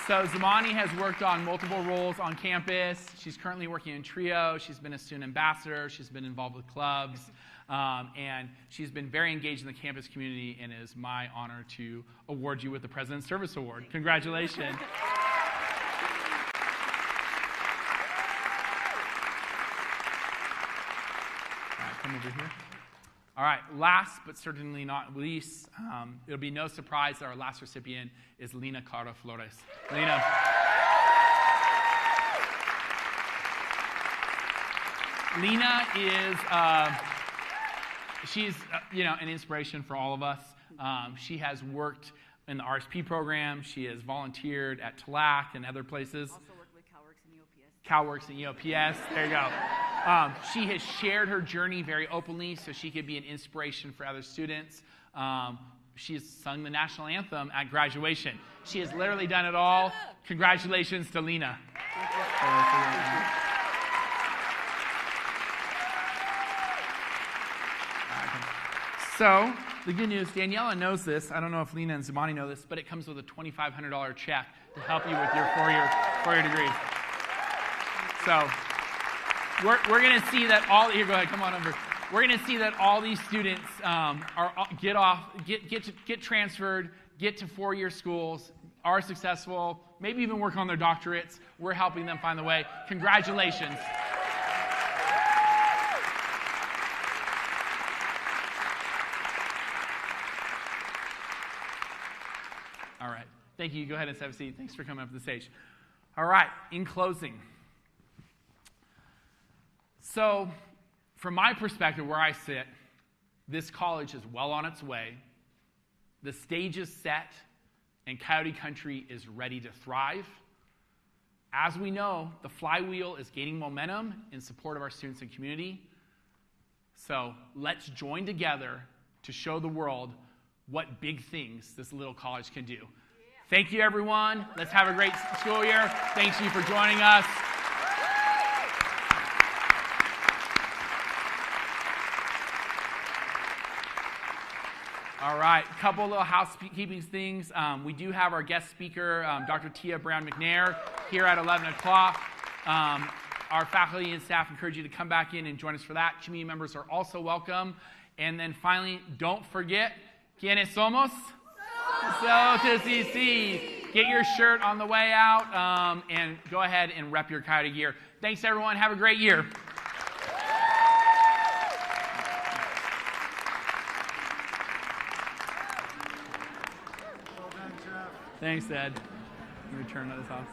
So Zamani has worked on multiple roles on campus. She's currently working in TRIO. She's been a student ambassador. She's been involved with clubs. And she's been very engaged in the campus community, and it is my honor to award you with the President's Service Award. Congratulations. All right, come over here. All right, last but certainly not least, it'll be no surprise that our last recipient is Lina Cara Flores. Lina. Lina is... she's an inspiration for all of us. She has worked in the RSP program. She has volunteered at TLAC and other places. Also worked with CalWorks and EOPS. CalWorks and EOPS. There you go. She has shared her journey very openly so she could be an inspiration for other students. She has sung the national anthem at graduation. She has literally done it all. Congratulations to Lina. So, the good news, Daniela knows this. I don't know if Lina and Zamani know this, but it comes with a $2,500 check to help you with your four-year degree. So, we're going to see that all, here, go ahead, come on over. We're going to see that all these students get transferred, get to four-year schools, are successful, maybe even work on their doctorates. We're helping them find the way. Congratulations. All right. Thank you. Go ahead and have a seat. Thanks for coming up to the stage. All right. In closing. So, from my perspective, where I sit, this college is well on its way. The stage is set, and Coyote Country is ready to thrive. As we know, the flywheel is gaining momentum in support of our students and community. So, let's join together to show the world what big things this little college can do. Thank you, everyone. Let's have a great school year. Thank you for joining us. All right, a couple little housekeeping things. We do have our guest speaker, Dr. Tia Brown-McNair, here at 11 o'clock. Our faculty and staff encourage you to come back in and join us for that. Community members are also welcome. And then finally, don't forget, ¿Quiénes somos? LTCC. Get your shirt on the way out, and go ahead and rep your Coyote gear. Thanks, everyone. Have a great year. Thanks, Ed. Let me turn this off.